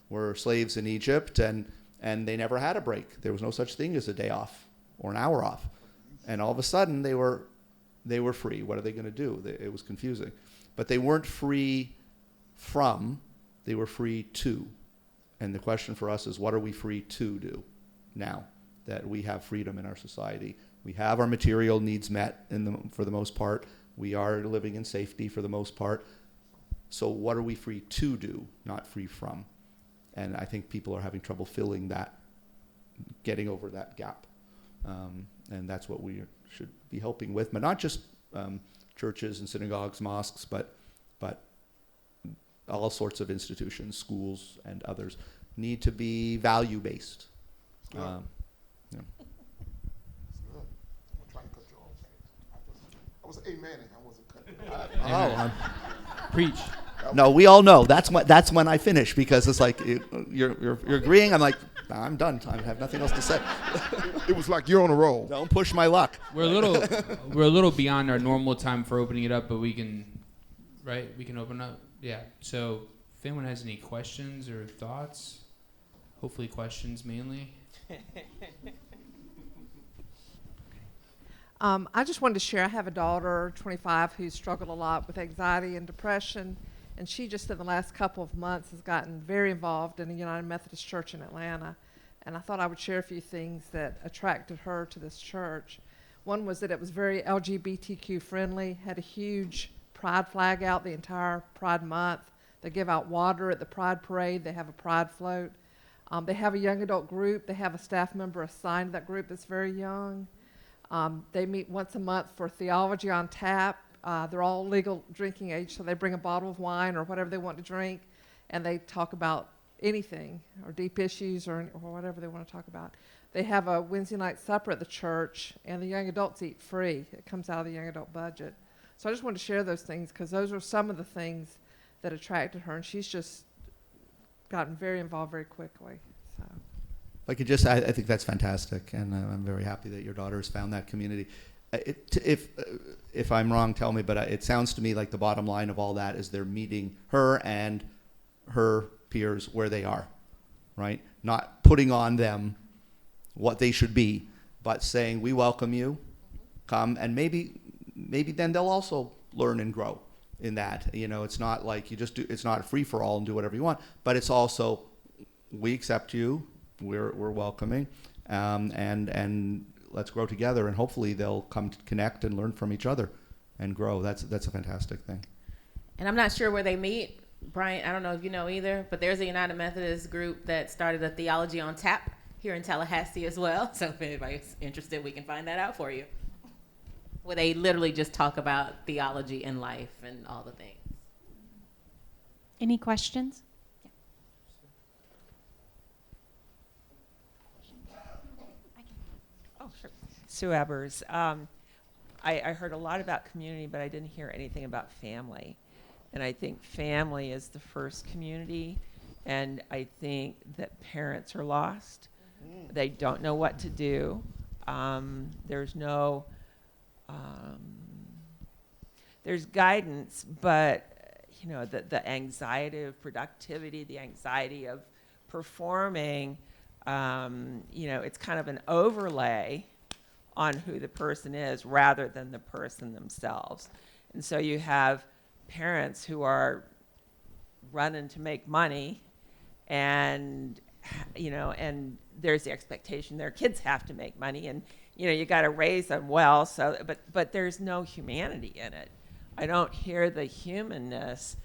were slaves in Egypt, and they never had a break. There was no such thing as a day off or an hour off. And all of a sudden, they were free. What are they going to do? It was confusing. But they weren't free from, they were free to. And the question for us is, what are we free to do now that we have freedom in our society? We have our material needs met for the most part. We are living in safety for the most part. So what are we free to do, not free from? And I think people are having trouble filling that, getting over that gap. And that's what we should be helping with, but not just churches and synagogues, mosques, but all sorts of institutions, schools and others need to be value-based. Yeah. That's good. I'm trying to cut you off. I was amening. I wasn't cutting. Preach. No, we all know that's when I finish, because it's like you're agreeing. I'm like, I'm done. I have nothing else to say. It was like you're on a roll. Don't push my luck. We're a little beyond our normal time for opening it up, but we can open up. Yeah. So if anyone has any questions or thoughts, hopefully questions mainly. I just wanted to share, I have a daughter, 25, who's struggled a lot with anxiety and depression, and she just in the last couple of months has gotten very involved in the United Methodist Church in Atlanta. And I thought I would share a few things that attracted her to this church. One was that it was very LGBTQ friendly, had a huge pride flag out the entire Pride Month. They give out water at the Pride Parade. They have a Pride float. They have a young adult group. They have a staff member assigned to that group that's very young. They meet once a month for theology on tap. They're all legal drinking age, so they bring a bottle of wine or whatever they want to drink, and they talk about anything or deep issues or whatever they want to talk about. They have a Wednesday night supper at the church, and the young adults eat free. It comes out of the young adult budget. So I just wanted to share those things because those are some of the things that attracted her, and she's just gotten very involved very quickly. So. I could just, I think that's fantastic, and I'm very happy that your daughter has found that community. If I'm wrong, tell me, but it sounds to me like the bottom line of all that is they're meeting her and her peers where they are, right? Not putting on them what they should be, but saying, we welcome you, come, and maybe then they'll also learn and grow in that. It's not like it's not a free for all and do whatever you want, but it's also, we accept you, we're welcoming, and let's grow together, and hopefully they'll come to connect and learn from each other and grow. That's a fantastic thing. And I'm not sure where they meet. Brian, I don't know if you know either, but there's a United Methodist group that started a Theology on Tap here in Tallahassee as well. So if anybody's interested, we can find that out for you. Where they literally just talk about theology and life and all the things. Any questions? Oh, sure. Sue Ebers. I heard a lot about community, but I didn't hear anything about family. And I think family is the first community. And I think that parents are lost. They don't know what to do. There's no, there's guidance, but the anxiety of productivity, the anxiety of performing, it's kind of an overlay on who the person is rather than the person themselves. And so you have parents who are running to make money, and and there's the expectation their kids have to make money, and you got to raise them well. So, but there's no humanity in it. I don't hear the humanness,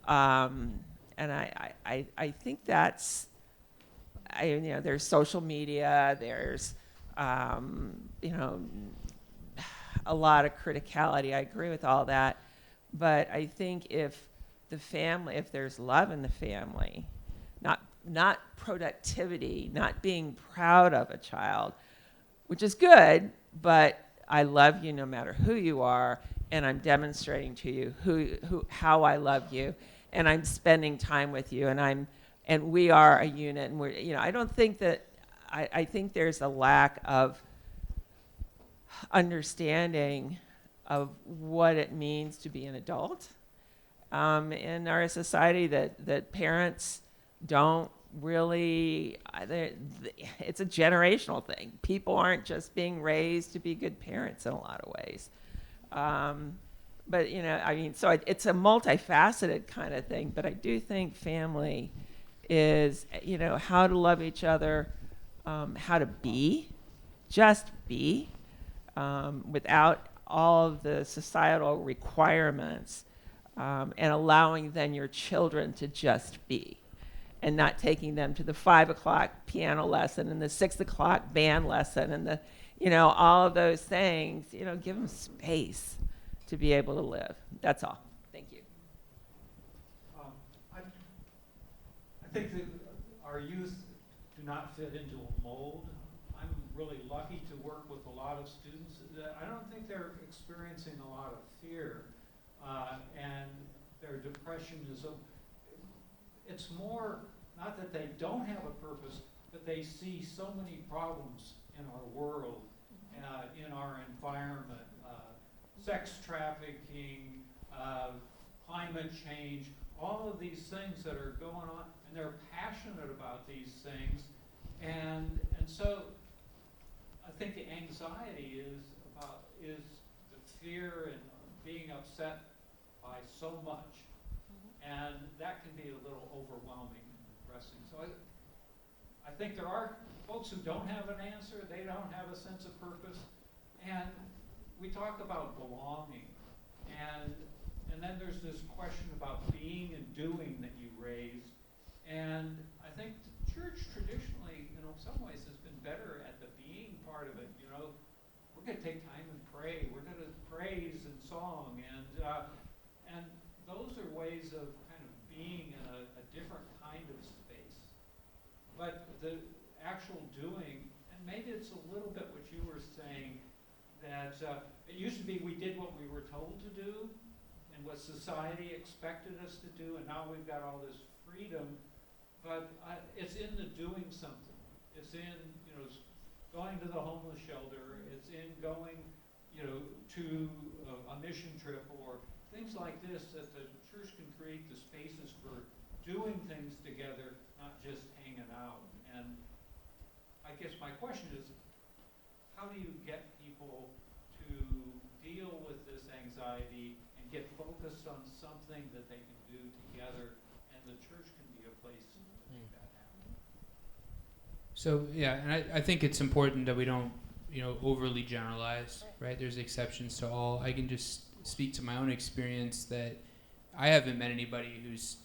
and I think that's there's social media, there's a lot of criticality. I agree with all that, but I think if there's love in the family, not productivity, not being proud of a child, which is good, but I love you no matter who you are, and I'm demonstrating to you how I love you, and I'm spending time with you, and we are a unit, and we're I don't think that I think there's a lack of understanding of what it means to be an adult in our society, that parents don't really, it's a generational thing. People aren't just being raised to be good parents in a lot of ways. But so it's a multifaceted kind of thing, but I do think family is, how to love each other, how to just be, without all of the societal requirements, and allowing then your children to just be, and not taking them to the 5 o'clock piano lesson and the 6 o'clock band lesson and the, all of those things, give them space to be able to live. That's all. Thank you. I think that our youth do not fit into a mold. I'm really lucky to work with a lot of students that I don't think they're experiencing a lot of fear, and their depression is it's more, not that they don't have a purpose, but they see so many problems in our world, in our environment, sex trafficking, climate change, all of these things that are going on, and they're passionate about these things, and so I think the anxiety is the fear and being upset by so much. And that can be a little overwhelming and depressing. So I think there are folks who don't have an answer, they don't have a sense of purpose. And we talk about belonging. And then there's this question about being and doing that you raised. And I think the church traditionally, in some ways, has been better at the being part of it. We're going to take time and pray. We're going to praise and song. And those are ways of kind of being in a different kind of space. But the actual doing, and maybe it's a little bit what you were saying, that it used to be we did what we were told to do and what society expected us to do, and now we've got all this freedom. But it's in the doing something. It's in, going to the homeless shelter. It's in going, to a mission trip or things like this, that the church can create the spaces for doing things together, not just hanging out. And I guess my question is, how do you get people to deal with this anxiety and get focused focused on something that they can do together, and the church can be a place to make that happen. So yeah, and I think it's important that we don't, overly generalize, right? There's exceptions to all. I can just speak to my own experience that I haven't met anybody who's,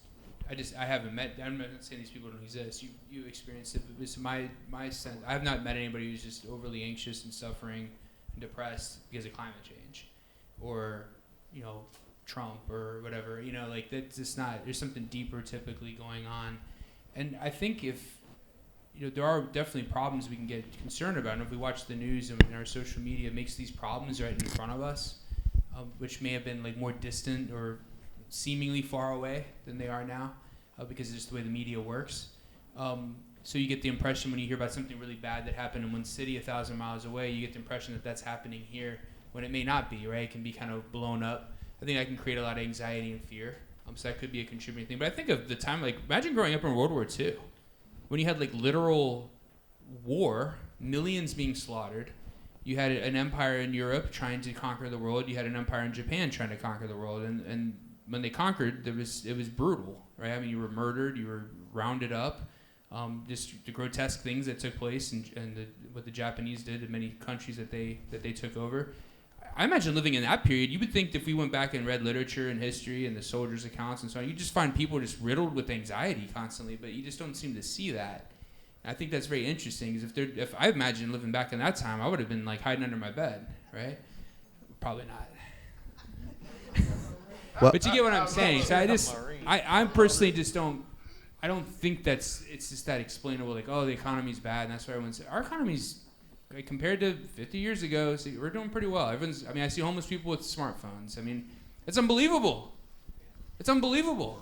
I haven't met, I'm not saying these people don't exist, you experienced it, but it's my sense, I have not met anybody who's just overly anxious and suffering and depressed because of climate change, or, Trump or whatever, like that's just not, there's something deeper typically going on. And I think if, there are definitely problems we can get concerned about. And if we watch the news and our social media makes these problems right in front of us, which may have been like more distant or seemingly far away than they are now, because it's just the way the media works. So you get the impression when you hear about something really bad that happened in one city 1,000 miles away, you get the impression that that's happening here when it may not be, right? It can be kind of blown up. I think that can create a lot of anxiety and fear. So that could be a contributing thing. But I think of the time, like, imagine growing up in World War II, when you had like literal war, millions being slaughtered. You had an empire in Europe trying to conquer the world. You had an empire in Japan trying to conquer the world. And when they conquered, it was brutal, right? I mean, you were murdered, you were rounded up. Just the grotesque things that took place, and what the Japanese did in many countries that they took over. I imagine living in that period, you would think that if we went back and read literature and history and the soldiers' accounts and so on, you just find people just riddled with anxiety constantly, but you just don't seem to see that. And I think that's very interesting, because if I imagine living back in that time, I would have been like hiding under my bed, right? Probably not. Well, but you get what I'm saying. So I personally just don't think it's just that explainable, like, oh, the economy's bad, and that's why everyone's, our economy's, like, compared to 50 years ago, so we're doing pretty well. I see homeless people with smartphones. I mean, it's unbelievable. It's unbelievable.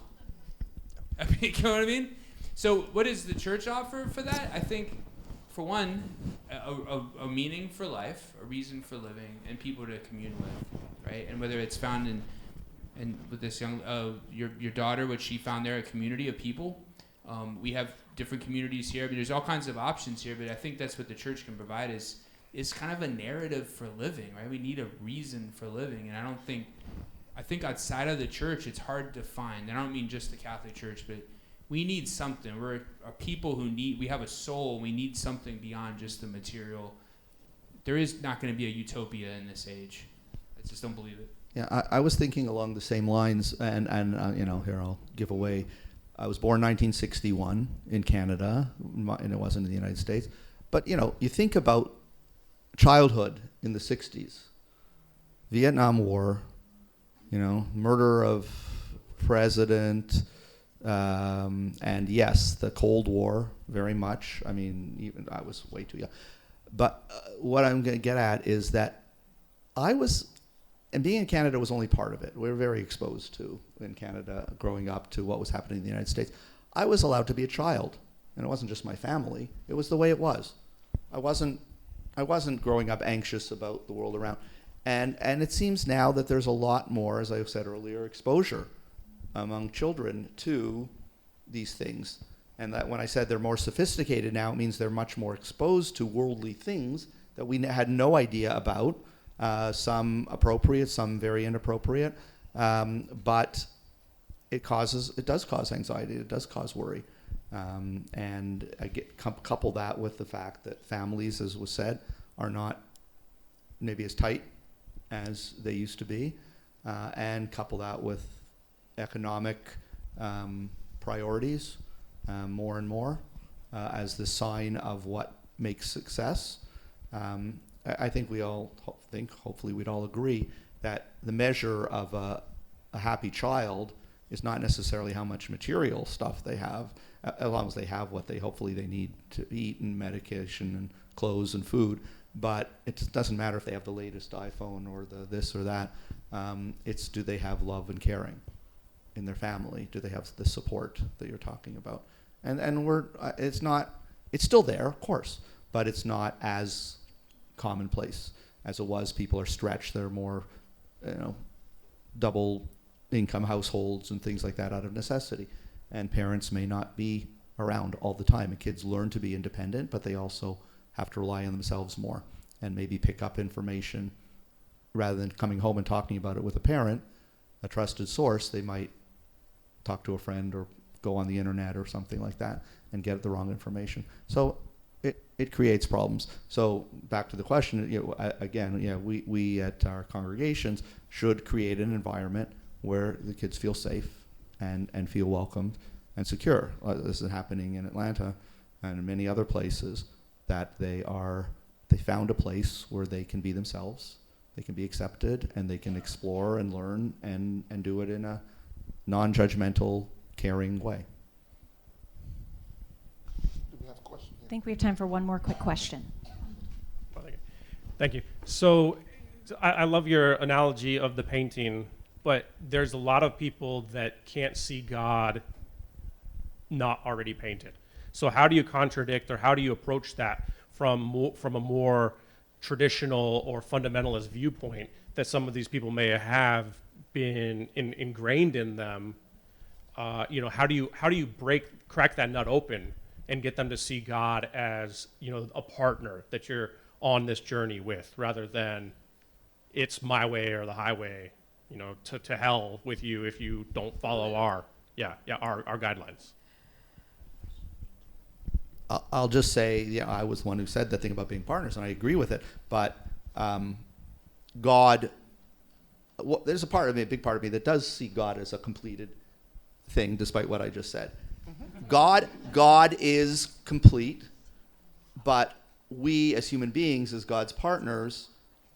I mean, you know what I mean? So what does the church offer for that? I think, for one, a meaning for life, a reason for living, and people to commune with, right? And whether it's found in with this young, your daughter, what she found there, a community of people. We have different communities here. I mean, there's all kinds of options here, but I think that's what the church can provide is kind of a narrative for living, right? We need a reason for living, and I think outside of the church, it's hard to find. And I don't mean just the Catholic Church, but we need something. We're a people we have a soul. We need something beyond just the material. There is not going to be a utopia in this age. I just don't believe it. Yeah, I was thinking along the same lines, and here I'll give away. I was born 1961 in Canada, and it wasn't in the United States. But, you think about childhood in the 60s, Vietnam War, murder of president, and yes, the Cold War, very much. I mean, even I was way too young. But what I'm going to get at is that and being in Canada was only part of it. We were very exposed to, in Canada, growing up, to what was happening in the United States. I was allowed to be a child, and it wasn't just my family. It was the way it was. I wasn't growing up anxious about the world around. And it seems now that there's a lot more, as I said earlier, exposure among children to these things. And that when I said they're more sophisticated now, it means they're much more exposed to worldly things that we had no idea about. Some appropriate, some very inappropriate, but it does cause anxiety, it does cause worry, and couple that with the fact that families, as was said, are not maybe as tight as they used to be, and couple that with economic priorities more and more as the sign of what makes success. I think we all hopefully we'd all agree that the measure of a happy child is not necessarily how much material stuff they have, as long as they have what hopefully they need to eat, and medication and clothes and food. But it doesn't matter if they have the latest iPhone or the this or that. It's, do they have love and caring in their family? Do they have the support that you're talking about? And it's still there, of course, but it's not as commonplace as it was. People are stretched. They're more, double income households and things like that out of necessity. And parents may not be around all the time. And kids learn to be independent, but they also have to rely on themselves more and maybe pick up information rather than coming home and talking about it with a parent. a trusted source, they might talk to a friend or go on the internet or something like that and get the wrong information. So it creates problems. So back to the question, we at our congregations should create an environment where the kids feel safe and feel welcomed and secure. This is happening in Atlanta and in many other places, that they found a place where they can be themselves, they can be accepted, and they can explore and learn and do it in a non-judgmental, caring way. I think we have time for one more quick question. Thank you. So I love your analogy of the painting, but there's a lot of people that can't see God not already painted. So how do you contradict, or how do you approach that from a more traditional or fundamentalist viewpoint that some of these people may have been ingrained in them? How do you crack that nut open and get them to see God as, a partner that you're on this journey with, rather than it's my way or the highway, to hell with you if you don't follow our guidelines. I'll just say, I was the one who said that thing about being partners, and I agree with it. But God, there's a big part of me that does see God as a completed thing, despite what I just said. God is complete, but we as human beings, as God's partners,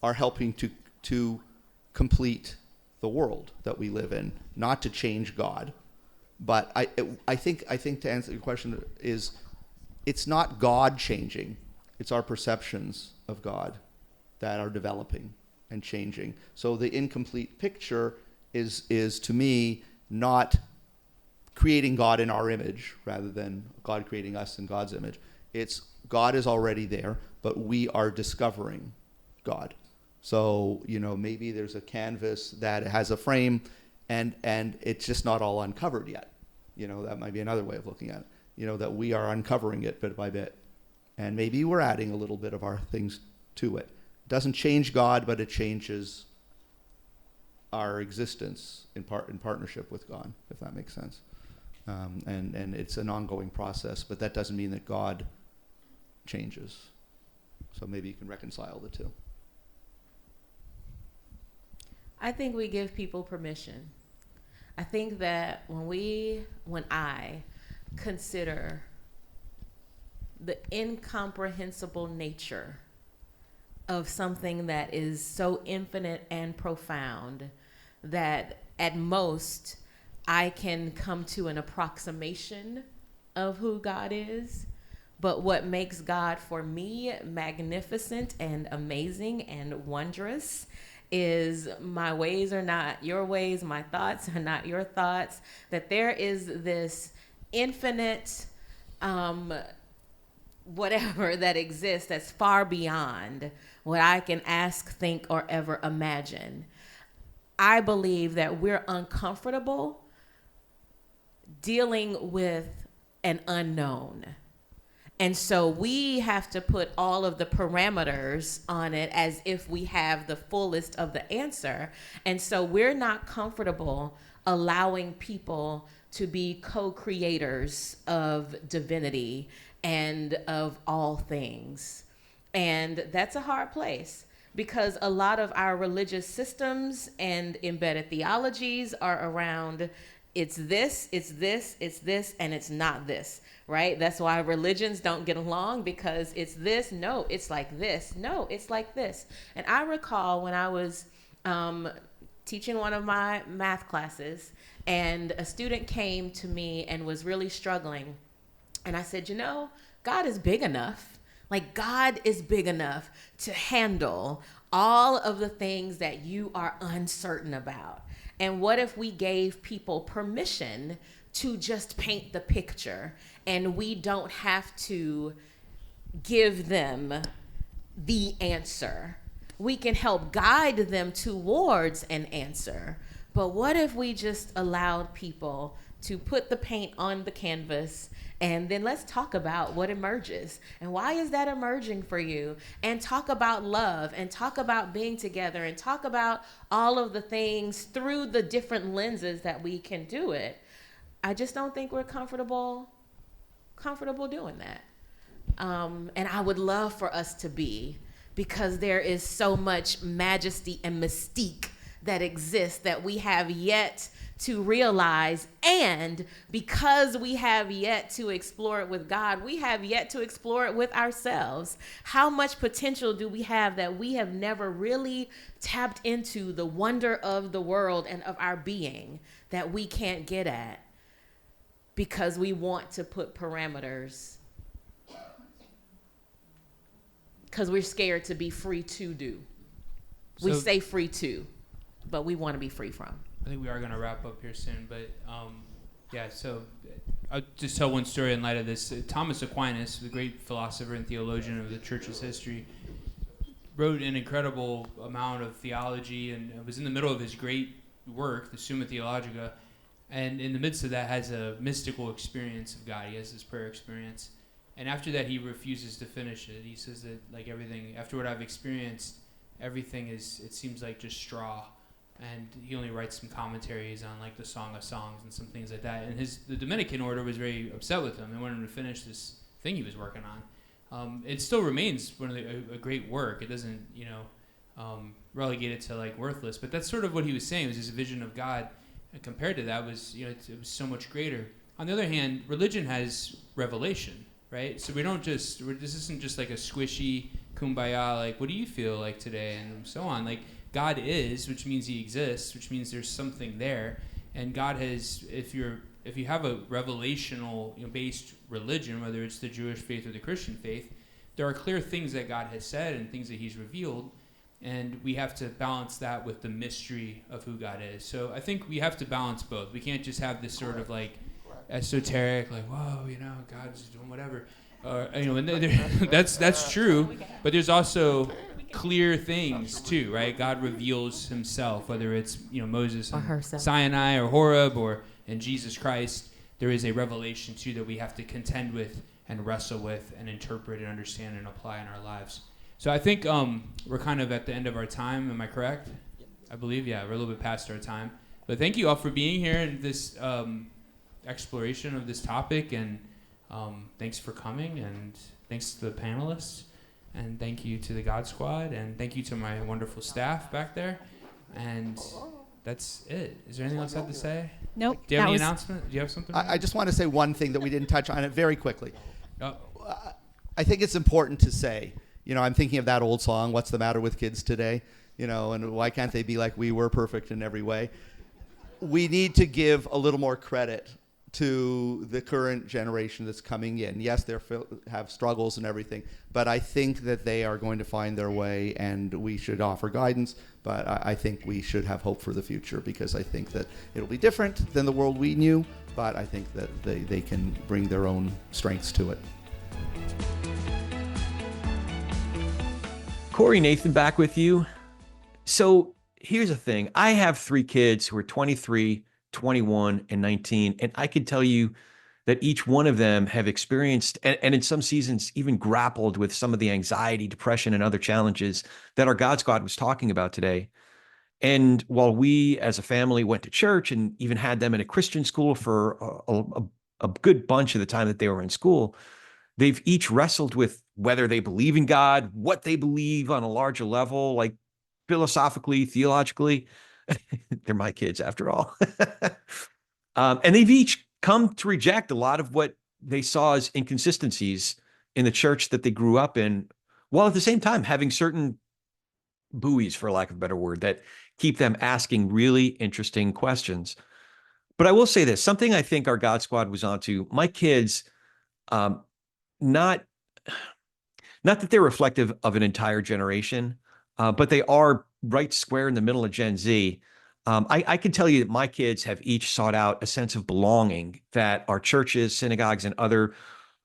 are helping to complete the world that we live in, not to change God. But I think to answer your question is, it's not God changing, it's our perceptions of God that are developing and changing. So the incomplete picture is to me not creating God in our image rather than God creating us in God's image. It's God is already there, but we are discovering God. So, maybe there's a canvas that has a frame and it's just not all uncovered yet. That might be another way of looking at it. That we are uncovering it bit by bit. And maybe we're adding a little bit of our things to it. It doesn't change God, but it changes our existence in partnership with God, if that makes sense. And it's an ongoing process, but that doesn't mean that God changes. So maybe you can reconcile the two. I think we give people permission. I think that when I consider the incomprehensible nature of something that is so infinite and profound that at most I can come to an approximation of who God is, but what makes God for me magnificent and amazing and wondrous is my ways are not your ways, my thoughts are not your thoughts, that there is this infinite whatever that exists that's far beyond what I can ask, think, or ever imagine. I believe that we're uncomfortable dealing with an unknown. And so we have to put all of the parameters on it as if we have the fullest of the answer. And so we're not comfortable allowing people to be co-creators of divinity and of all things. And that's a hard place, because a lot of our religious systems and embedded theologies are around it's this, it's this, it's this, and it's not this, right? That's why religions don't get along, because it's this, no, it's like this, no, it's like this. And I recall when I was teaching one of my math classes, and a student came to me and was really struggling. And I said, God is big enough. Like, God is big enough to handle all of the things that you are uncertain about. And what if we gave people permission to just paint the picture, and we don't have to give them the answer? We can help guide them towards an answer. But what if we just allowed people to put the paint on the canvas, and then let's talk about what emerges and why is that emerging for you, and talk about love, and talk about being together, and talk about all of the things through the different lenses that we can do it. I just don't think we're comfortable doing that. And I would love for us to be, because there is so much majesty and mystique that exists that we have yet to realize. And because we have yet to explore it with God, we have yet to explore it with ourselves. How much potential do we have that we have never really tapped into, the wonder of the world and of our being that we can't get at because we want to put parameters, because we're scared to be free to do. We say free to, but we want to be free from. I think we are going to wrap up here soon, but yeah, so I'll just tell one story in light of this. Thomas Aquinas, the great philosopher and theologian of the church's history, wrote an incredible amount of theology, and was in the middle of his great work, the Summa Theologica, and in the midst of that has a mystical experience of God. He has this prayer experience. And after that, he refuses to finish it. He says that, like, everything, after what I've experienced, everything is, it seems like just straw. And he only writes some commentaries on, like, the Song of Songs and some things like that. And the Dominican order was very upset with him and wanted him to finish this thing he was working on. It still remains one of a great work. It doesn't, relegate it to, like, worthless. But that's sort of what he was saying, was his vision of God. And compared to that was, it was so much greater. On the other hand, religion has revelation, right? So this isn't just like a squishy kumbaya, like, what do you feel like today, and so on. Like, God is, which means he exists, which means there's something there. And God has, if you have a revelational based religion, whether it's the Jewish faith or the Christian faith, there are clear things that God has said and things that he's revealed. And we have to balance that with the mystery of who God is. So I think we have to balance both. We can't just have this sort of like esoteric, like, whoa, God's doing whatever. And that's true. But there's also clear things too, right? God reveals himself, whether it's Moses on Sinai or Horeb or in Jesus Christ. There is a revelation too that we have to contend with and wrestle with and interpret and understand and apply in our lives. So I think we're kind of at the end of our time. Am I correct? I believe, yeah, we're a little bit past our time. But thank you all for being here in this exploration of this topic, and thanks for coming, and thanks to the panelists, and thank you to the God Squad, and thank you to my wonderful staff back there. And that's it. Is there anything else I have to say? Nope. Do you have any announcement? Do you have something? I just want to say one thing that we didn't touch on it very quickly. Oh. I think it's important to say, I'm thinking of that old song, What's the Matter with Kids Today? And why can't they be like we were, perfect in every way? We need to give a little more credit to the current generation that's coming in. Yes, they have struggles and everything, but I think that they are going to find their way, and we should offer guidance, but I think we should have hope for the future, because I think that it'll be different than the world we knew, but I think that they can bring their own strengths to it. Corey, Nathan, back with you. So here's the thing. I have 3 kids who are 23, 21, and 19, and I can tell you that each one of them have experienced, and in some seasons even grappled with some of the anxiety, depression, and other challenges that our God Squad was talking about today. And while we as a family went to church and even had them in a Christian school for a good bunch of the time that they were in school, they've each wrestled with whether they believe in God, what they believe on a larger level, like philosophically, theologically. They're my kids after all. And they've each come to reject a lot of what they saw as inconsistencies in the church that they grew up in, while at the same time having certain buoys, for lack of a better word, that keep them asking really interesting questions. But I will say this, something I think our God Squad was onto. My kids, not that they're reflective of an entire generation, but they are right square in the middle of Gen Z. I can tell you that my kids have each sought out a sense of belonging that our churches, synagogues, and other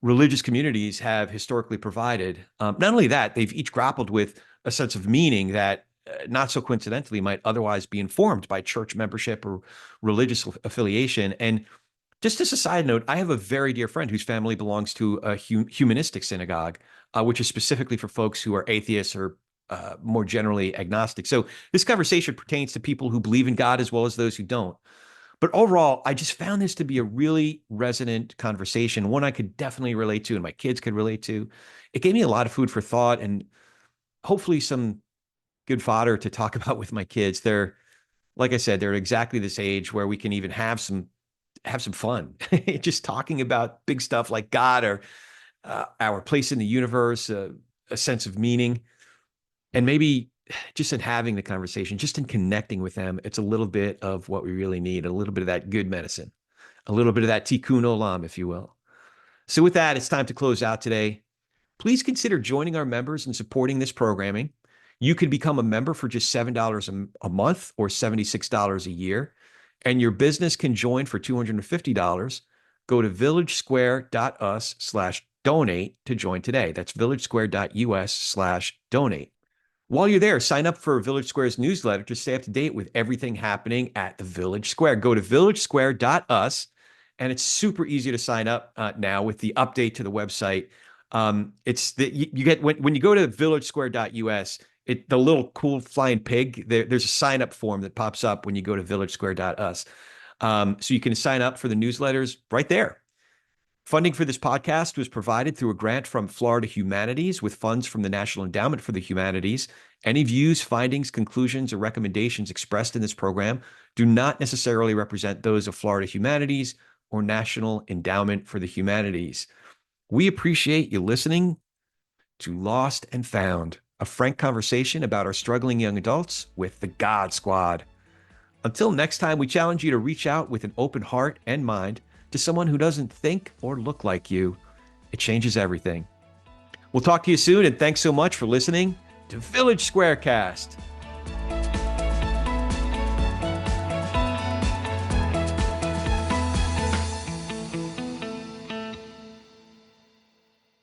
religious communities have historically provided. Not only that, they've each grappled with a sense of meaning that, not so coincidentally, might otherwise be informed by church membership or religious affiliation. And Just as a side note, I have a very dear friend whose family belongs to a humanistic synagogue, which is specifically for folks who are atheists or more generally agnostic. So this conversation pertains to people who believe in God as well as those who don't. But overall, I just found this to be a really resonant conversation, one I could definitely relate to and my kids could relate to. It gave me a lot of food for thought and hopefully some good fodder to talk about with my kids. They're, like I said, they're exactly this age where we can even have some fun, just talking about big stuff like God or our place in the universe, a sense of meaning, and maybe just in having the conversation, just in connecting with them, it's a little bit of what we really need, a little bit of that good medicine, a little bit of that tikkun olam, if you will. So with that, it's time to close out today. Please consider joining our members and supporting this programming. You can become a member for just $7 a month or $76 a year, and your business can join for $250. Go to villagesquare.us/donate to join today. That's villagesquare.us/donate. While you're there, sign up for Village Square's newsletter to stay up to date with everything happening at the Village Square. Go to villagesquare.us, and it's super easy to sign up now with the update to the website. You get when you go to villagesquare.us, the little cool flying pig, there's a sign up form that pops up when you go to villagesquare.us. So you can sign up for the newsletters right there. Funding for this podcast was provided through a grant from Florida Humanities with funds from the National Endowment for the Humanities. Any views, findings, conclusions, or recommendations expressed in this program do not necessarily represent those of Florida Humanities or National Endowment for the Humanities. We appreciate you listening to Lost and Found, a frank conversation about our struggling young adults with the God Squad. Until next time, we challenge you to reach out with an open heart and mind to someone who doesn't think or look like you. It changes everything. We'll talk to you soon, and thanks so much for listening to Village Squarecast.